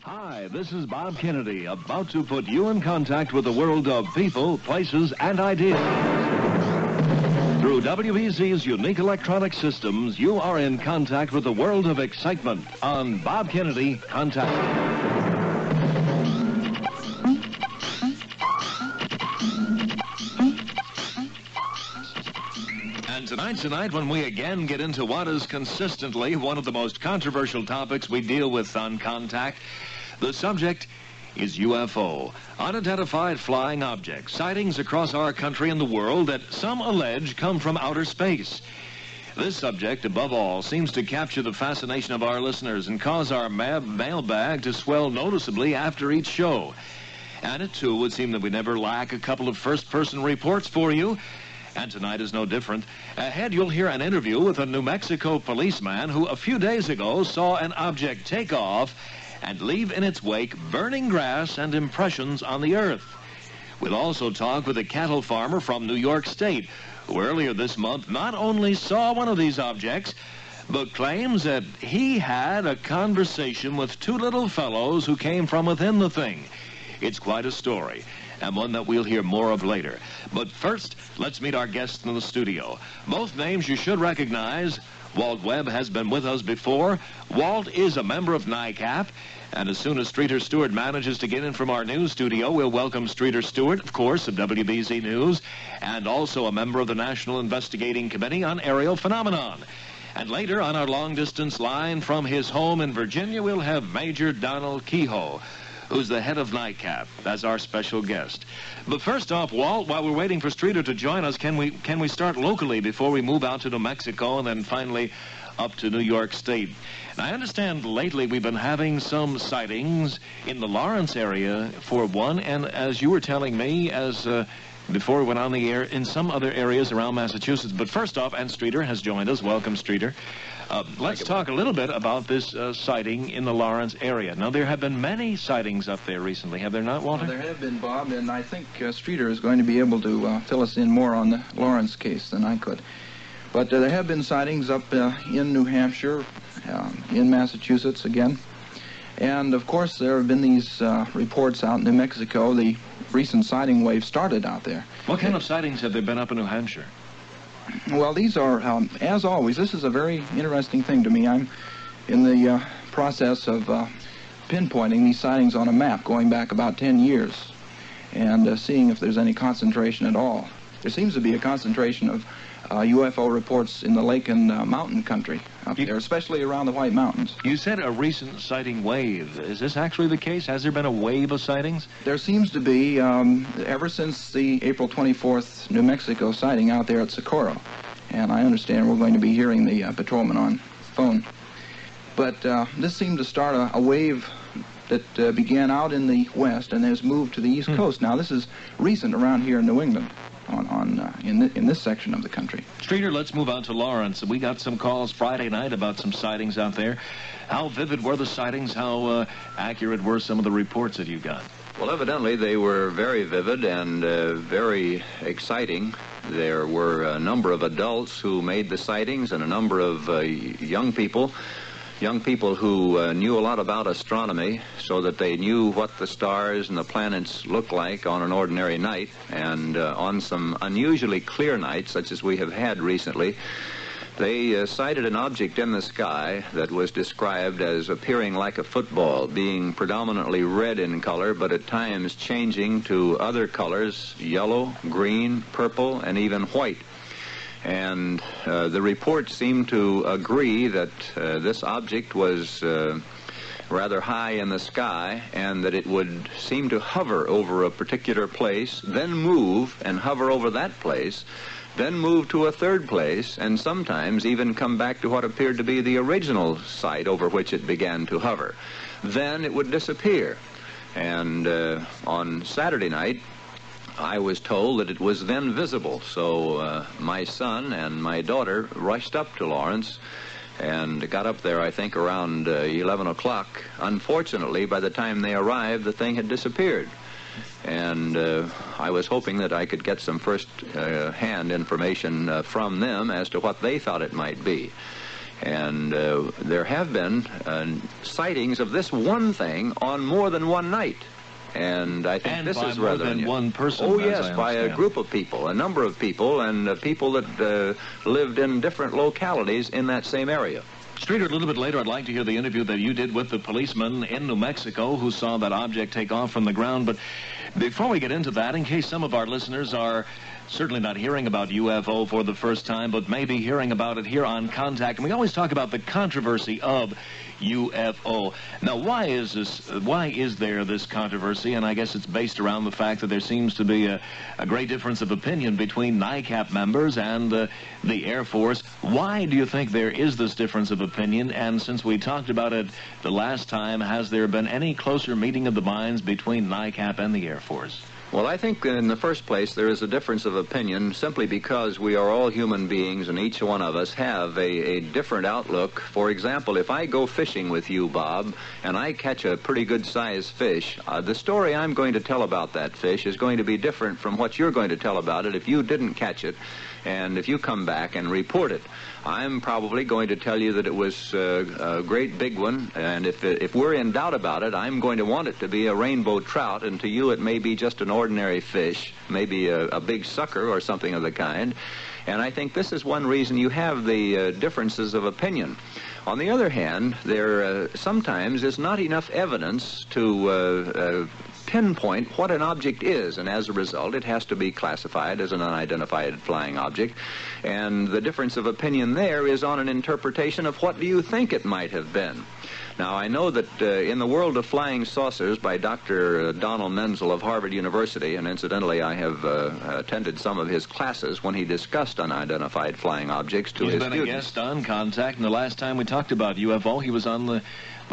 Hi, this is Bob Kennedy, about to put you in contact with the world of people, places, and ideas. Through WBZ's unique electronic systems, you are in contact with the world of excitement on Bob Kennedy Contact. And tonight, when we again get into what is consistently one of the most controversial topics we deal with on Contact, the subject is UFO, unidentified flying objects, sightings across our country and the world that some allege come from outer space. This subject, above all, seems to capture the fascination of our listeners and cause our mailbag to swell noticeably after each show. And it, too, would seem that we never lack a couple of first-person reports for you. And tonight is no different. Ahead, you'll hear an interview with a New Mexico policeman who a few days ago saw an object take off and leave in its wake burning grass and impressions on the earth. We'll also talk with a cattle farmer from New York State who earlier this month not only saw one of these objects, but claims that he had a conversation with two little fellows who came from within the thing. It's quite a story, and one that we'll hear more of later. But first, let's meet our guests in the studio. Both names you should recognize. Walt Webb has been with us before. Walt is a member of NICAP, and as soon as Streeter Stewart manages to get in from our news studio, we'll welcome Streeter Stewart, of course, of WBZ News, and also a member of the National Investigating Committee on Aerial Phenomenon. And later, on our long-distance line from his home in Virginia, we'll have Major Donald Keyhoe, who's the head of NICAP, as our special guest. But first off, Walt, while we're waiting for Streeter to join us, can we start locally before we move out to New Mexico and then finally up to New York State? And I understand lately we've been having some sightings in the Lawrence area, for one, and as you were telling me, before we went on the air, in some other areas around Massachusetts. But first off, and Streeter has joined us. Welcome, Streeter. Let's talk a little bit about this sighting in the Lawrence area. Now, there have been many sightings up there recently, have there not, Walter? Well, there have been, Bob, and I think Streeter is going to be able to fill us in more on the Lawrence case than I could. But there have been sightings up in New Hampshire, in Massachusetts again. And, of course, there have been these reports out in New Mexico. The recent sighting wave started out there. What kind of sightings have there been up in New Hampshire? Well, these are, as always, this is a very interesting thing to me. I'm in the process of pinpointing these sightings on a map going back about 10 years and seeing if there's any concentration at all. There seems to be a concentration of UFO reports in the lake and mountain country up there, especially around the White Mountains. You said a recent sighting wave. Is this actually the case? Has there been a wave of sightings? There seems to be, ever since the April 24th New Mexico sighting out there at Socorro. And I understand we're going to be hearing the patrolman on phone. But this seemed to start a wave that began out in the west and has moved to the east coast. Now, this is recent around here in New England. In this section of the country. Streeter, let's move on to Lawrence. We got some calls Friday night about some sightings out there. How vivid were the sightings? How accurate were some of the reports that you got? Well, evidently they were very vivid and very exciting. There were a number of adults who made the sightings and a number of young people who knew a lot about astronomy, so that they knew what the stars and the planets look like on an ordinary night. And on some unusually clear nights, such as we have had recently, they sighted an object in the sky that was described as appearing like a football, being predominantly red in color, but at times changing to other colors, yellow, green, purple, and even white. And the reports seem to agree that this object was rather high in the sky and that it would seem to hover over a particular place, then move and hover over that place, then move to a third place, and sometimes even come back to what appeared to be the original site over which it began to hover. Then it would disappear. And on Saturday night, I was told that it was then visible, so my son and my daughter rushed up to Lawrence and got up there, I think, around 11 o'clock. Unfortunately, by the time they arrived, the thing had disappeared. And I was hoping that I could get some first-hand information from them as to what they thought it might be. And there have been sightings of this one thing on more than one night. And I think this is rather more than one person. Oh, yes, by a group of people, a number of people, and people that lived in different localities in that same area. Streeter, a little bit later, I'd like to hear the interview that you did with the policeman in New Mexico who saw that object take off from the ground. But before we get into that, in case some of our listeners are certainly not hearing about UFO for the first time, but maybe hearing about it here on Contact, and we always talk about the controversy of UFO. Now, why is there this controversy? And I guess it's based around the fact that there seems to be a great difference of opinion between NICAP members and the Air Force. Why do you think there is this difference of opinion? And since we talked about it the last time, has there been any closer meeting of the minds between NICAP and the Air Force? Well, I think in the first place there is a difference of opinion simply because we are all human beings and each one of us have a different outlook. For example, if I go fishing with you, Bob, and I catch a pretty good-sized fish, the story I'm going to tell about that fish is going to be different from what you're going to tell about it if you didn't catch it. And if you come back and report it, I'm probably going to tell you that it was a great big one. And if we're in doubt about it, I'm going to want it to be a rainbow trout. And to you, it may be just an ordinary fish, maybe a big sucker or something of the kind. And I think this is one reason you have the differences of opinion. On the other hand, there sometimes is not enough evidence to pinpoint what an object is, and as a result it has to be classified as an unidentified flying object, and the difference of opinion there is on an interpretation of what do you think it might have been. Now, I know that in the world of flying saucers by Dr. Donald Menzel of Harvard University, and incidentally I have attended some of his classes when he discussed unidentified flying objects to his students. He's been a guest on Contact, and the last time we talked about UFO, he was on the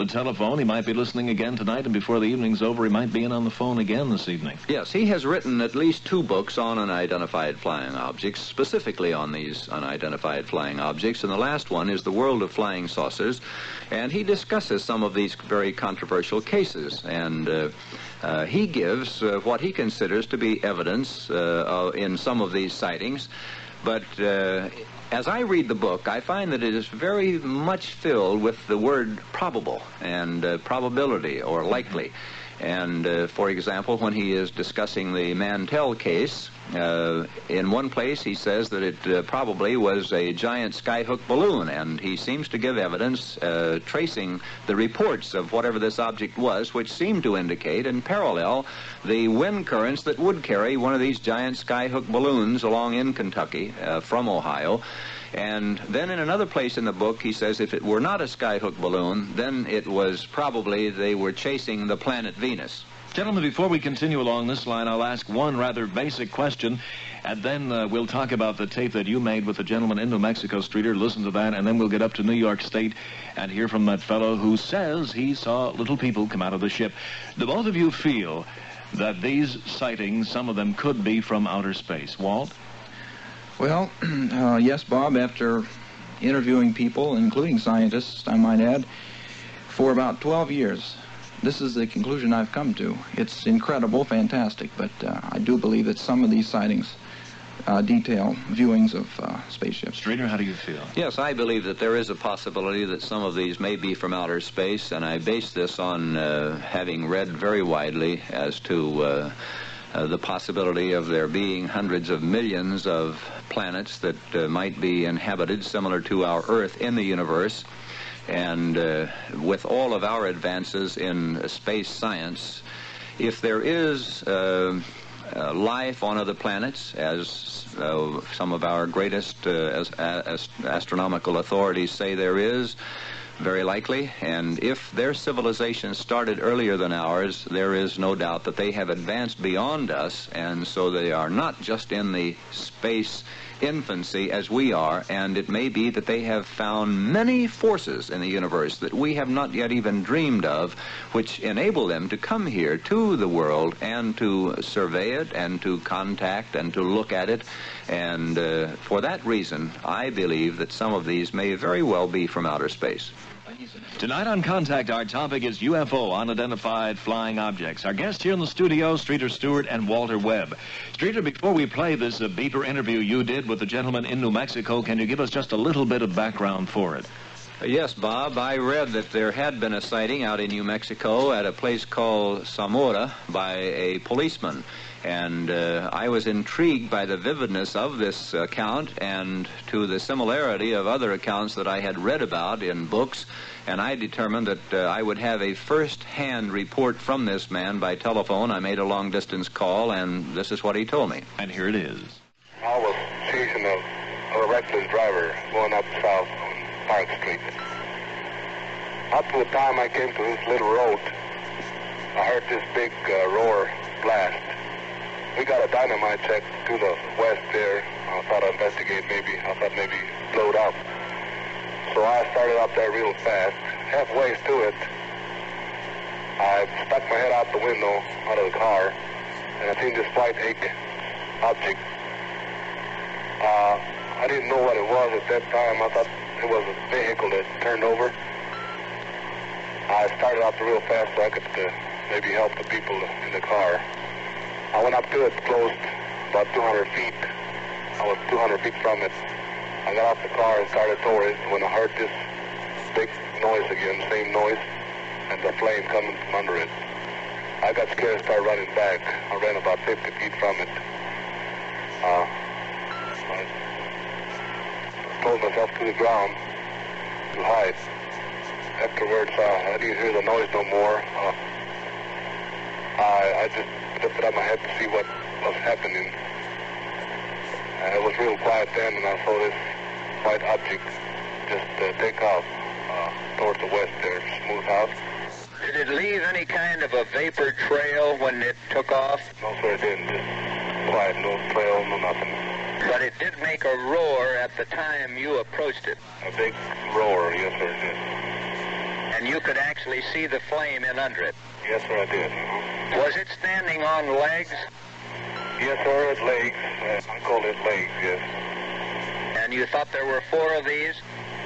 telephone. He might be listening again tonight, and before the evening's over, he might be in on the phone again this evening. Yes, he has written at least 2 books on unidentified flying objects, specifically on these unidentified flying objects, and the last one is The World of Flying Saucers, and he discusses some of these very controversial cases, and he gives what he considers to be evidence in some of these sightings, but as I read the book, I find that it is very much filled with the word probable and probability or likely. And, for example, when he is discussing the Mantell case, in one place he says that it probably was a giant skyhook balloon, and he seems to give evidence tracing the reports of whatever this object was, which seemed to indicate in parallel the wind currents that would carry one of these giant skyhook balloons along in Kentucky from Ohio. And then in another place in the book, he says if it were not a skyhook balloon, then it was probably they were chasing the planet Venus. Gentlemen, before we continue along this line, I'll ask one rather basic question, and then we'll talk about the tape that you made with the gentleman in New Mexico, Streeter. Listen to that, and then we'll get up to New York State and hear from that fellow who says he saw little people come out of the ship. Do both of you feel that these sightings, some of them could be from outer space? Walt? Well, yes, Bob, after interviewing people, including scientists, I might add, for about 12 years, this is the conclusion I've come to. It's incredible, fantastic, but I do believe that some of these sightings detail viewings of spaceships. Streeter, how do you feel? Yes, I believe that there is a possibility that some of these may be from outer space, and I base this on having read very widely as to the possibility of there being hundreds of millions of planets that might be inhabited similar to our Earth in the universe. And with all of our advances in space science, if there is life on other planets, as some of our greatest astronomical authorities say there is, very likely, and if their civilization started earlier than ours, there is no doubt that they have advanced beyond us, and so they are not just in the space infancy as we are, and it may be that they have found many forces in the universe that we have not yet even dreamed of, which enable them to come here to the world and to survey it and to contact and to look at it. And for that reason, I believe that some of these may very well be from outer space. Tonight on Contact, our topic is UFO, unidentified flying objects. Our guests here in the studio, Streeter Stuart and Walter Webb. Streeter, before we play this beeper interview you did with the gentleman in New Mexico, can you give us just a little bit of background for it? Yes, Bob, I read that there had been a sighting out in New Mexico at a place called Zamora by a policeman. And I was intrigued by the vividness of this account and to the similarity of other accounts that I had read about in books. And I determined that I would have a first-hand report from this man by telephone. I made a long-distance call, and this is what he told me. And here it is. I was chasing a reckless driver going up south on Park Street. Up to the time I came to this little road, I heard this big roar blast. We got a dynamite check to the west there. I thought I'd investigate maybe. I thought maybe blowed up. So I started up there real fast. Halfway to it, I stuck my head out the window, out of the car, and I seen this white-egg object. I didn't know what it was at that time. I thought it was a vehicle that turned over. I started out real fast so I could maybe help the people in the car. I went up to it close, about 200 feet. I was 200 feet from it. I got off the car and started toward it when I heard this big noise again, same noise, and the flame coming from under it. I got scared and started running back. I ran about 50 feet from it. I pulled myself to the ground to hide. Afterwards, I didn't hear the noise no more. I just lifted up my head to see what was happening. It was real quiet then, and I saw this white object just take off toward the west there, smooth out. Did it leave any kind of a vapor trail when it took off? No, sir, it didn't. Just quiet, no trail, no nothing. But it did make a roar at the time you approached it. A big roar, yes, sir, it did. And you could actually see the flame in under it? Yes, sir, I did. Was it standing on legs? Yes, sir, it legs. I call it legs, yes. And you thought there were 4 of these?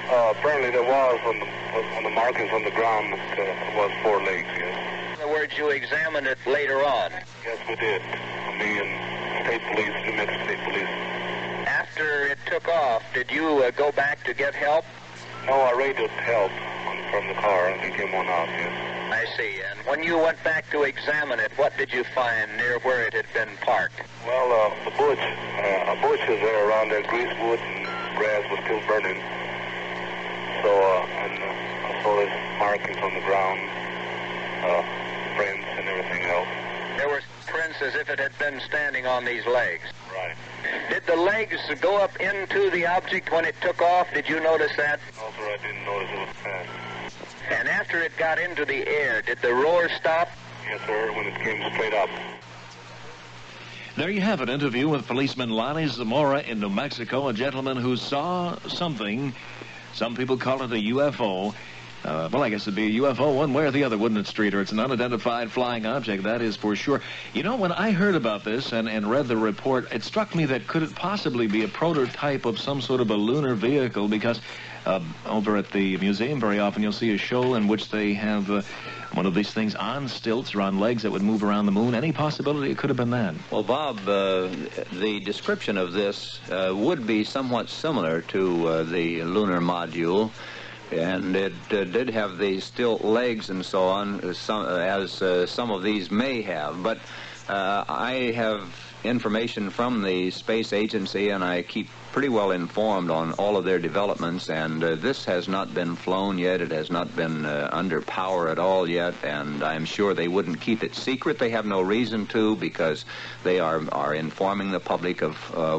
Apparently there was on the markings on the ground. It was 4 legs, yes. In other words, you examined it later on? Yes, we did. Me and state police, New Mexico State Police. After it took off, did you go back to get help? No, I radioed help from the car, and he came on out, yes. I see. And when you went back to examine it, what did you find near where it had been parked? Well, a bush was there around there. Greasewood and grass was still burning. So, and I saw his markings on the ground, prints and everything else. There were prints as if it had been standing on these legs. Right. Did the legs go up into the object when it took off? Did you notice that? No, sir, I didn't notice it was fast. And after it got into the air, did the roar stop? Yes, sir, when it came straight up. There you have an interview with policeman Lonnie Zamora in New Mexico, a gentleman who saw something. Some people call it a UFO. Well, I guess it'd be a UFO one way or the other, wouldn't it, Streeter? It's an unidentified flying object, that is for sure. You know, when I heard about this and read the report, it struck me that could it possibly be a prototype of some sort of a lunar vehicle, because over at the museum very often you'll see a show in which they have one of these things on stilts or on legs that would move around the moon. Any possibility it could have been that? Well, Bob, the description of this would be somewhat similar to the lunar module. And it did have these stilt legs and so on, as some of these may have. But I have information from the space agency, and I keep pretty well informed on all of their developments. And this has not been flown yet. It has not been under power at all yet. And I'm sure they wouldn't keep it secret. They have no reason to, because they are informing the public of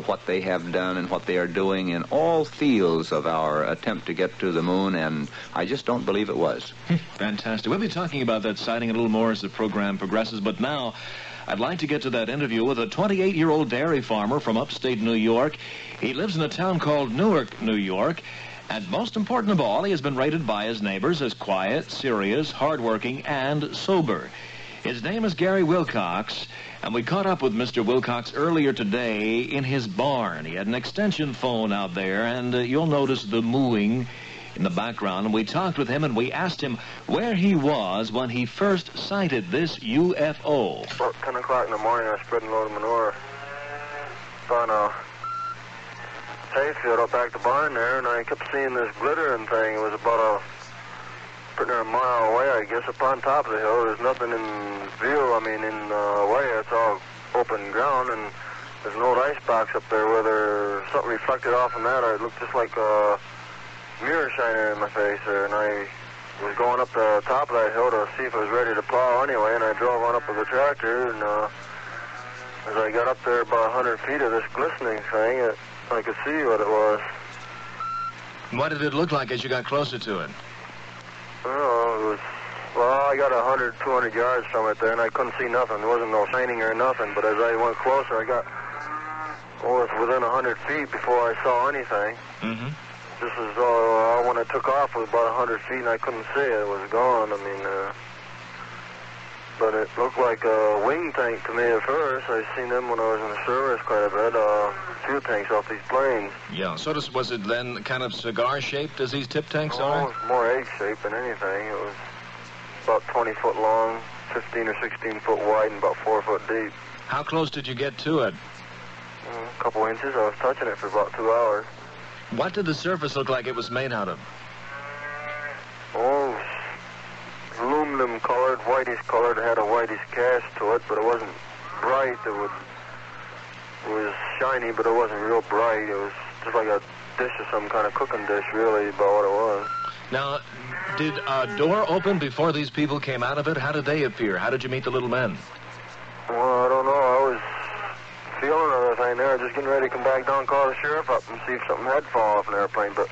what they have done and what they are doing in all fields of our attempt to get to the moon. And I just don't believe it was. Fantastic. We'll be talking about that sighting a little more as the program progresses. But now, I'd like to get to that interview with a 28-year-old dairy farmer from upstate New York. He lives in a town called Newark, New York. And most important of all, he has been rated by his neighbors as quiet, serious, hardworking, and sober. His name is Gary Wilcox, and we caught up with Mr. Wilcox earlier today in his barn. He had an extension phone out there, and you'll notice the mooing in the background. And we talked with him, and we asked him where he was when he first sighted this UFO. About 10 o'clock in the morning, I was spreading a load of manure. Found a hayfield up back the barn there, and I kept seeing this glittering thing. It was about pretty near a mile away, I guess, up on top of the hill. There's nothing in view. I mean, in the way, it's all open ground, and there's an old ice box up there where there's something reflected off from that. It looked just like a mirror shining in my face there, and I was going up the top of that hill to see if I was ready to plow anyway, and I drove on up with the tractor, and as I got up there about 100 feet of this glistening thing, I could see what it was. What did it look like as you got closer to it? Oh, it was, well, I got 100, 200 yards from it there, and I couldn't see nothing. There wasn't no shining or nothing, but as I went closer, I got, well, it's within 100 feet before I saw anything. Mm-hmm. This is, when it took off, it was about 100 feet, and I couldn't see it. It was gone. I mean, but it looked like a wing tank to me at first. I seen them when I was in the service quite a bit, fuel tanks off these planes. Yeah, so was it then kind of cigar-shaped as these tip tanks Oh, are? it was more egg-shaped than anything. It was about 20 foot long, 15 or 16 foot wide, and about 4 foot deep. How close did you get to it? A couple inches. I was touching it for about 2 hours. What did the surface look like it was made out of? Oh, aluminum colored, whitish colored. It had a whitish cast to it, but it wasn't bright. It was shiny, but it wasn't real bright. It was just like a dish of some kind of cooking dish, really, about what it was. Now, did a door open before these people came out of it? How did they appear? How did you meet the little men? Well, I don't know. I was feeling everything there, just getting ready to come back down and call the sheriff up and see if something had fallen off an airplane, but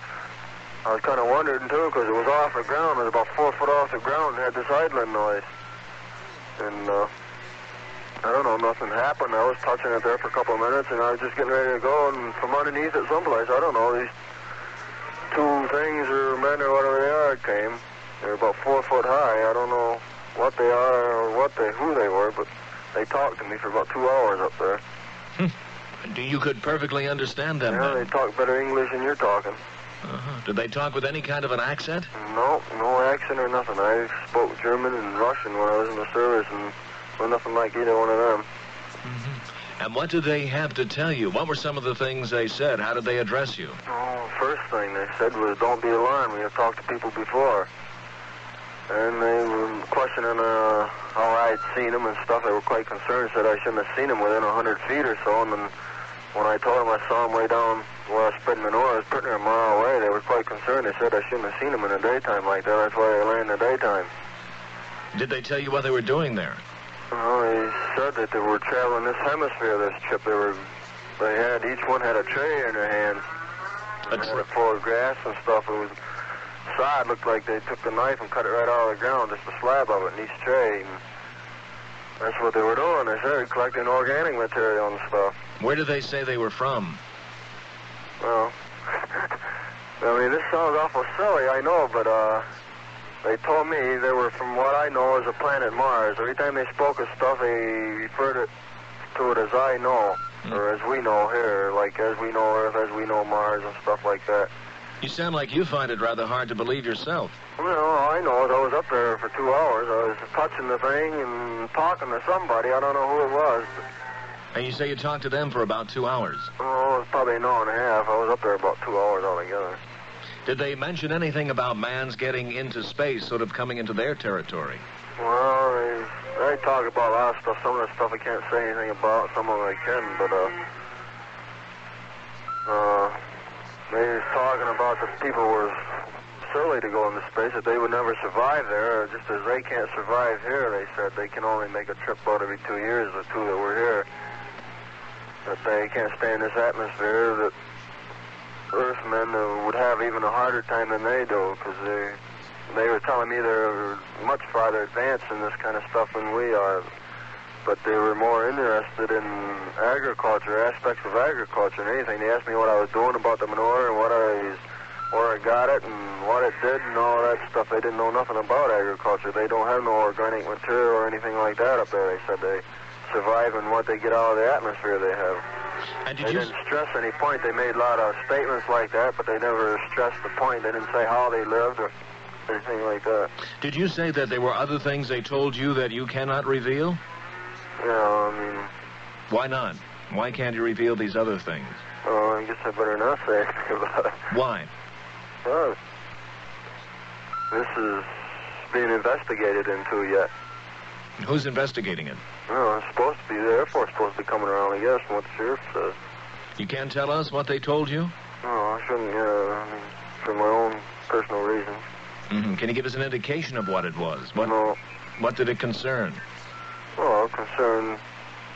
I was kind of wondering, too, because it was off the ground. It was about 4 foot off the ground and had this idling noise. And, I don't know, nothing happened. I was touching it there for a couple of minutes, and I was just getting ready to go, and from underneath it someplace, I don't know, these two things or men or whatever they are came. They're about 4 foot high. I don't know what they are or who they were, but they talked to me for about 2 hours up there. You could perfectly understand them, Yeah, then? they talk better English than you're talking. Uh-huh. Did they talk with any kind of an accent? No accent or nothing. I spoke German and Russian when I was in the service, and well, nothing like either one of them. Mm-hmm. And what did they have to tell you? What were some of the things they said? How did they address you? Oh, first thing they said was, don't be alarmed. We have talked to people before. And they were questioning how I had seen them and stuff. They were quite concerned, said I shouldn't have seen them within 100 feet or so. And then when I told them I saw them way down where I was spreading the north, I was pretty near a mile away. They were quite concerned. They said I shouldn't have seen them in the daytime like that. That's why they lay in the daytime. Did they tell you what they were doing there? Well, they said that they were traveling this hemisphere, this trip. Each one had a tray in their hands. They had it full of grass and stuff. It was side looked like they took the knife and cut it right out of the ground, just a slab of it in each tray. And that's what they were doing. They said collecting organic material and stuff. Where did they say they were from? Well, I mean, this sounds awful silly, I know, but they told me they were from what I know as the planet Mars. Every time they spoke of stuff, they referred to it as I know, or as we know here, like as we know Earth, as we know Mars, and stuff like that. You sound like you find it rather hard to believe yourself. Well, all I know is I was up there for 2 hours. I was touching the thing and talking to somebody. I don't know who it was. But And you say you talked to them for about 2 hours. oh, it was probably an hour and a half. I was up there about 2 hours altogether. Did they mention anything about man's getting into space, sort of coming into their territory? Well, they talk about a lot of stuff. Some of the stuff I can't say anything about. Some of it I can, but they was talking about that people were silly to go into space, that they would never survive there, just as they can't survive here. They said they can only make a trip out every 2 years, the two that were here. That they can't stay in this atmosphere, that Earthmen would have even a harder time than they do, because they were telling me they're much farther advanced in this kind of stuff than we are. But they were more interested in agriculture, aspects of agriculture than anything. They asked me what I was doing about the manure and where I got it and what it did and all that stuff. They didn't know nothing about agriculture. They don't have no organic material or anything like that up there. They said they survive in what they get out of the atmosphere they have. And They didn't stress any point. They made a lot of statements like that, but they never stressed the point. They didn't say how they lived or anything like that. Did you say that there were other things they told you that you cannot reveal? Yeah, I mean, Why not? Why can't you reveal these other things? Oh, I guess I better not say anything about it. Why? Well, this is being investigated into yet. Who's investigating it? Well, it's supposed to be the Air Force supposed to be coming around, I guess, from what the sheriff says. You can't tell us what they told you? No, I shouldn't, for my own personal reasons. Mm-hmm. Can you give us an indication of what it was? No. What did it concern? Well, concern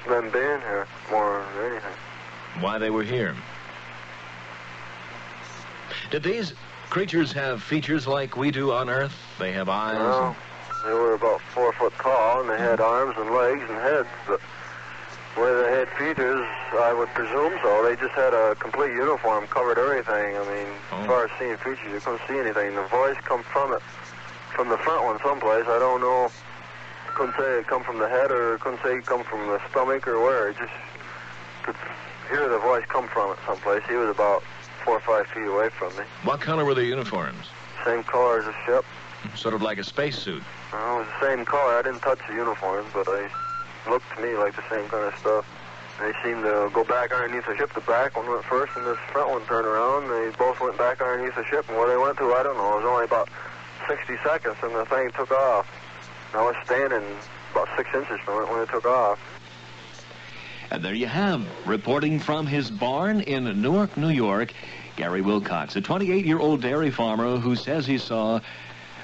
them being here more than anything. Why they were here? Did these creatures have features like we do on Earth? They have eyes? Well, they were about 4 foot tall, and they had arms and legs and heads, but whether they had features, I would presume so. They just had a complete uniform, covered everything. I mean, as far as seeing features, you couldn't see anything. The voice come from it, from the front one someplace. I don't know. Couldn't say it come from the head, or couldn't say it come from the stomach, or where. It just could hear the voice come from it someplace. He was about 4 or 5 feet away from me. What color were the uniforms? Same color as the ship. Sort of like a spacesuit. Well, it was the same color. I didn't touch the uniforms, but they looked to me like the same kind of stuff. They seemed to go back underneath the ship. The back one went first, and this front one turned around. They both went back underneath the ship, and where they went to, I don't know. It was only about 60 seconds, and the thing took off. I was standing about 6 inches from it when it took off. And there you have, reporting from his barn in Newark, New York, Gary Wilcox, a 28-year-old dairy farmer who says he saw...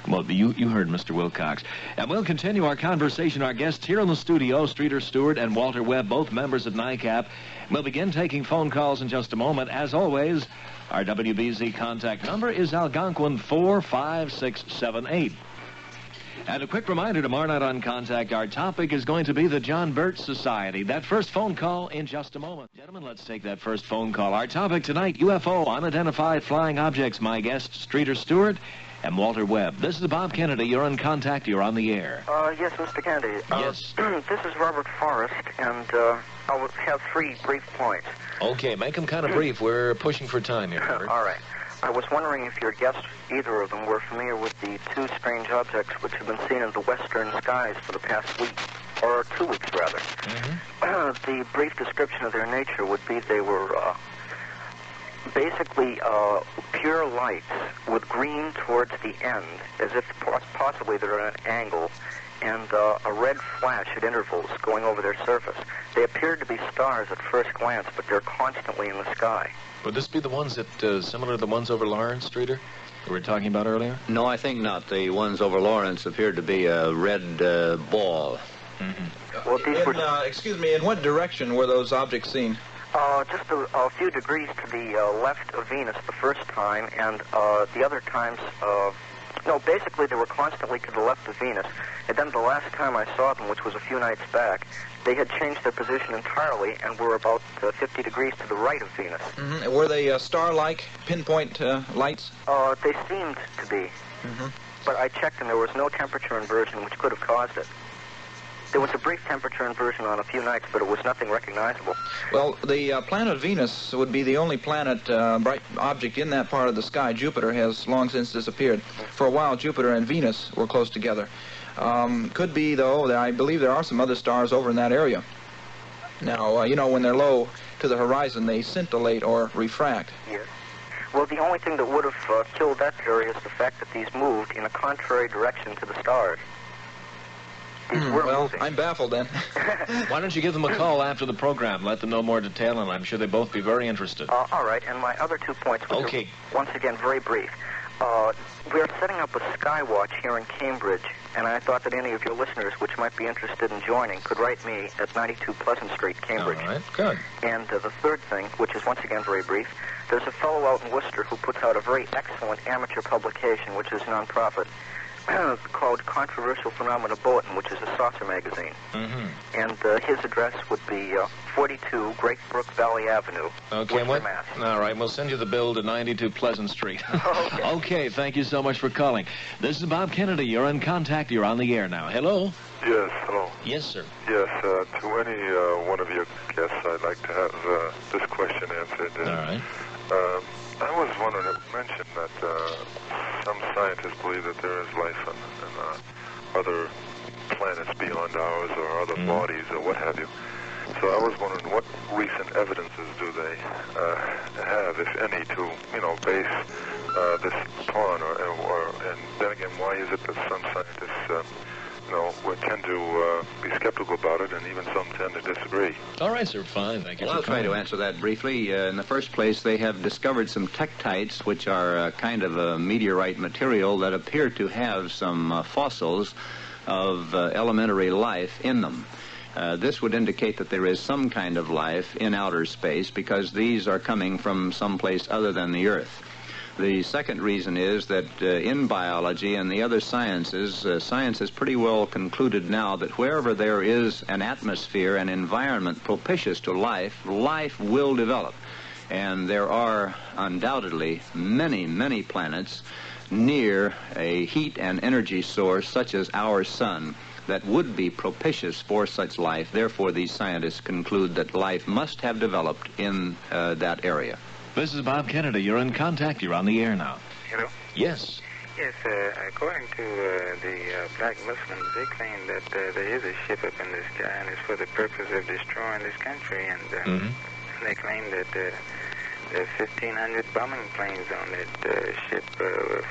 Well, you heard Mr. Wilcox. And we'll continue our conversation. Our guests here in the studio, Stuart and Walter Webb, both members of NICAP. We'll begin taking phone calls in just a moment. As always, our WBZ contact number is Algonquin 45678. And a quick reminder, tomorrow night on Contact, our topic is going to be the John Birch Society. That first phone call in just a moment. Gentlemen, let's take that first phone call. Our topic tonight, UFO, unidentified flying objects. My guests, Stuart and Walter Webb. This is Bob Kennedy. You're on Contact. You're on the air. Yes, Mr. Kennedy. Yes. This is Robert Forrest, and I will have 3 brief points. Okay, make them kind of brief. We're pushing for time here, Robert. All right. I was wondering if your guests, either of them, were familiar with the 2 strange objects which have been seen in the western skies for the past week, or 2 weeks, rather. Mm-hmm. The brief description of their nature would be they were basically pure lights with green towards the end, as if possibly they're at an angle, and a red flash at intervals going over their surface. They appeared to be stars at first glance, but they're constantly in the sky. Would this be the ones that, similar to the ones over Lawrence, Streeter, we were talking about earlier? No, I think not. The ones over Lawrence appeared to be a red ball. Mm-hmm. Well, these were... excuse me, in what direction were those objects seen? Just a few degrees to the left of Venus the first time, and the other times... No, basically they were constantly to the left of Venus, and then the last time I saw them, which was a few nights back, they had changed their position entirely and were about 50 degrees to the right of Venus. Mm-hmm. Were they star-like pinpoint lights? They seemed to be, but I checked and there was no temperature inversion which could have caused it. There was a brief temperature inversion on a few nights, but it was nothing recognizable. Well, the planet Venus would be the only planet, bright object in that part of the sky. Jupiter has long since disappeared. For a while, Jupiter and Venus were close together. Could be, though, that I believe there are some other stars over in that area. Now, when they're low to the horizon, they scintillate or refract. Yes. Well, the only thing that would have killed that theory is the fact that these moved in a contrary direction to the stars. Well, moving. I'm baffled then. Why don't you give them a call after the program, let them know more detail, and I'm sure they'd both be very interested. All right, and my other 2 points, which are, once again, very brief. We're setting up a sky watch here in Cambridge, and I thought that any of your listeners which might be interested in joining could write me at 92 Pleasant Street, Cambridge. All right, good. And the third thing, which is once again very brief, there's a fellow out in Worcester who puts out a very excellent amateur publication, which is non-profit, called Controversial Phenomena Bulletin, which is a saucer magazine. Mm-hmm. And his address would be 42 Great Brook Valley Avenue, Worcester, Mass. All right, we'll send you the bill to 92 Pleasant Street. Okay. Okay, thank you so much for calling. This is Bob Kennedy. You're in Contact. You're on the air now. Hello? Yes, hello. Yes, sir. Yes, to any one of your guests, I'd like to have this question answered. All right. I was wondering, it mentioned that some scientists believe that there is life on other planets beyond ours or other bodies or what have you. So I was wondering what recent evidences do they have, if any, to base this upon, and then again, why is it that some scientists would tend to be skeptical about it, and even some tend to disagree? All right, sir, fine. Thank you. Well, I'll try to answer that briefly. In the first place, they have discovered some tektites, which are kind of a meteorite material that appear to have some fossils of elementary life in them. This would indicate that there is some kind of life in outer space because these are coming from someplace other than the Earth. The second reason is that in biology and the other sciences, science has pretty well concluded now that wherever there is an atmosphere, an environment propitious to life, life will develop. And there are undoubtedly many, many planets near a heat and energy source such as our sun that would be propitious for such life. Therefore, these scientists conclude that life must have developed in that area. This is Bob Kennedy. You're in contact. You're on the air now. Hello? Yes. Yes, according to the black Muslims, they claim that there is a ship up in the sky, and it's for the purpose of destroying this country. And they claim that there are 1,500 bombing planes on that ship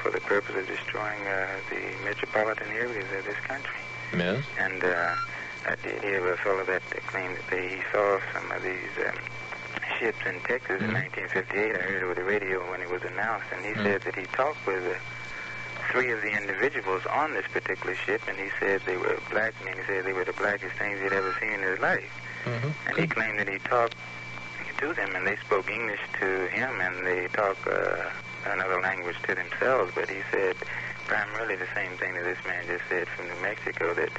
for the purpose of destroying the metropolitan areas of this country. Yes. And I did hear a fellow that claimed that he saw some of these ships in Texas in 1958. I heard it over the radio when it was announced, and he said that he talked with 3 of the individuals on this particular ship, and he said they were black men. He said they were the blackest things he'd ever seen in his life. And he claimed that he talked to them, and they spoke English to him, and they talk another language to themselves. But he said primarily the same thing that this man just said from New Mexico, that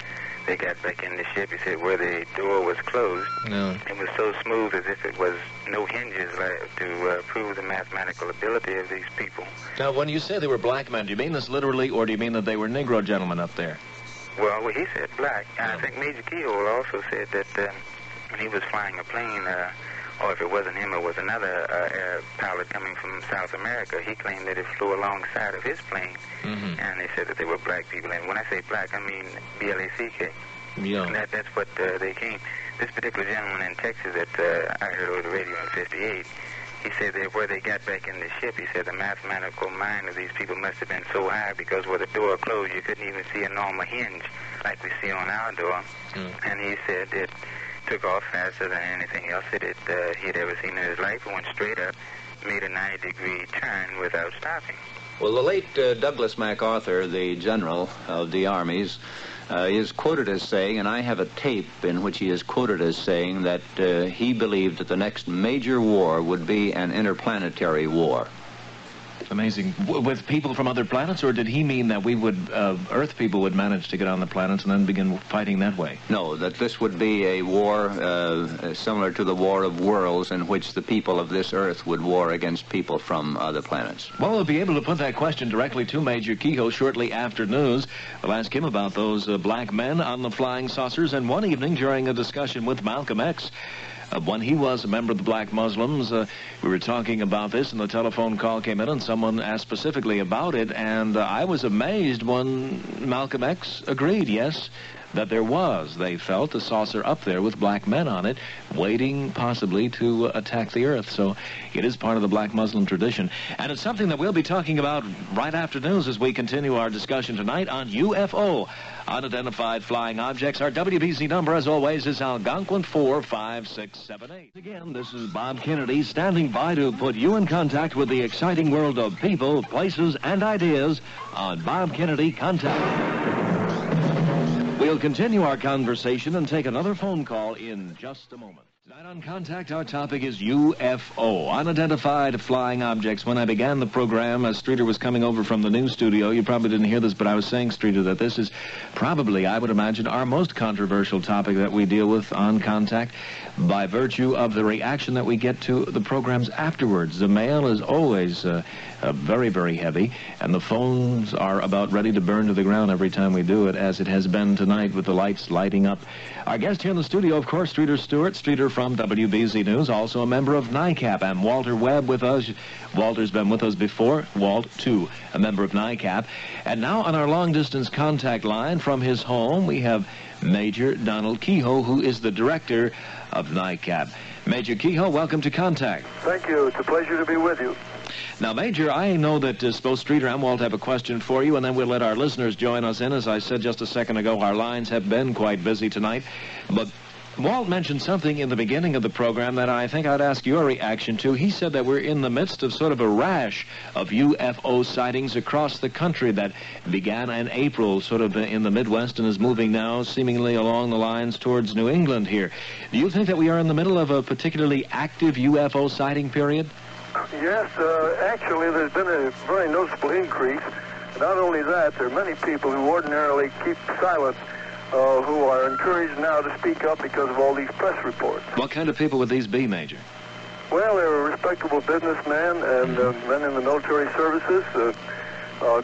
they got back in the ship. He said where the door was closed, it was so smooth as if it was no hinges to prove the mathematical ability of these people. Now, when you say they were black men, do you mean this literally, or do you mean that they were Negro gentlemen up there? Well, he said black. I think Major Keyhoe also said that when he was flying a plane, or if it wasn't him, it was another pilot coming from South America, he claimed that it flew alongside of his plane, and they said that they were black people. And when I say black, I mean B-L-A-C-K. Yeah. And that's what they came. This particular gentleman in Texas that I heard over the radio in 58, he said that where they got back in the ship, he said the mathematical mind of these people must have been so high because where the door closed, you couldn't even see a normal hinge like we see on our door. And he said it took off faster than anything else that he'd ever seen in his life. It went straight up, made a 90-degree turn without stopping. Well, the late Douglas MacArthur, the general of the armies, is quoted as saying, and I have a tape in which he is quoted as saying that he believed that the next major war would be an interplanetary war. Amazing. With people from other planets, or did he mean that we would, Earth people would manage to get on the planets and then begin fighting that way? No, that this would be a war similar to the War of Worlds, in which the people of this Earth would war against people from other planets. Well, we'll be able to put that question directly to Major Keyhoe shortly after news. We'll ask him about those black men on the flying saucers, and one evening during a discussion with Malcolm X, when he was a member of the black Muslims, we were talking about this, and the telephone call came in, and someone asked specifically about it, and I was amazed when Malcolm X agreed, yes, that there was, they felt, a saucer up there with black men on it, waiting possibly to attack the Earth. So it is part of the black Muslim tradition. And it's something that we'll be talking about right after news as we continue our discussion tonight on UFO, unidentified flying objects. Our WBC number, as always, is Algonquin 45678. Again, this is Bob Kennedy standing by to put you in contact with the exciting world of people, places, and ideas on Bob Kennedy Contact. We'll continue our conversation and take another phone call in just a moment. Tonight on Contact, our topic is UFO, unidentified flying objects. When I began the program, as Streeter was coming over from the news studio, you probably didn't hear this, but I was saying, Streeter, that this is probably, I would imagine, our most controversial topic that we deal with on Contact by virtue of the reaction that we get to the programs afterwards. The mail is always very, very heavy, and the phones are about ready to burn to the ground every time we do it, as it has been tonight with the lights lighting up. Our guest here in the studio, of course, Stuart. Stuart from WBZ News, also a member of NICAP, and Walter Webb with us. Walter's been with us before. Walt, too, a member of NICAP. And now on our long-distance contact line from his home, we have Major Donald Keyhoe, who is the director of NICAP. Major Keyhoe, welcome to Contact. Thank you. It's a pleasure to be with you. Now, Major, I know that both Streeter and Walt have a question for you, and then we'll let our listeners join us in. As I said just a second ago, our lines have been quite busy tonight. But Walt mentioned something in the beginning of the program that I think I'd ask your reaction to. He said that we're in the midst of sort of a rash of UFO sightings across the country that began in April, sort of in the Midwest, and is moving now seemingly along the lines towards New England here. Do you think that we are in the middle of a particularly active UFO sighting period? Yes, actually, there's been a very noticeable increase. Not only that, there are many people who ordinarily keep silent who are encouraged now to speak up because of all these press reports. What kind of people would these be, Major? Well, they're respectable businessmen and men in the military services,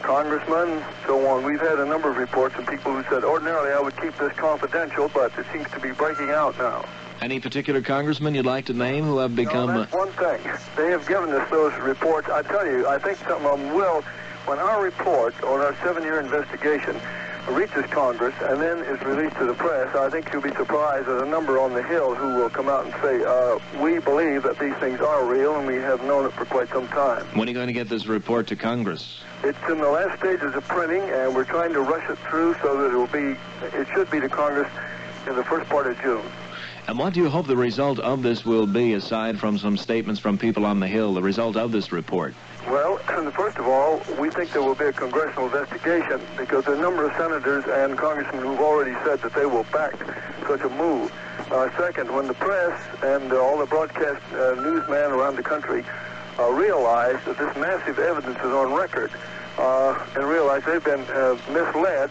congressmen, so on. We've had a number of reports from people who said, ordinarily I would keep this confidential, but it seems to be breaking out now. Any particular congressmen you'd like to name who have become... No, that's one thing. They have given us those reports. I tell you, I think some of them will, when our report on our 7-year investigation reaches Congress and then is released to the press, I think you'll be surprised at a number on the Hill who will come out and say, we believe that these things are real and we have known it for quite some time. When are you going to get this report to Congress? It's in the last stages of printing, and we're trying to rush it through so that it should be to Congress in the first part of June. And what do you hope the result of this will be, aside from some statements from people on the Hill, the result of this report? Well, first of all, we think there will be a congressional investigation because there are a number of senators and congressmen who've already said that they will back such a move. Second, when the press and all the broadcast newsmen around the country realize that this massive evidence is on record and realize they've been misled,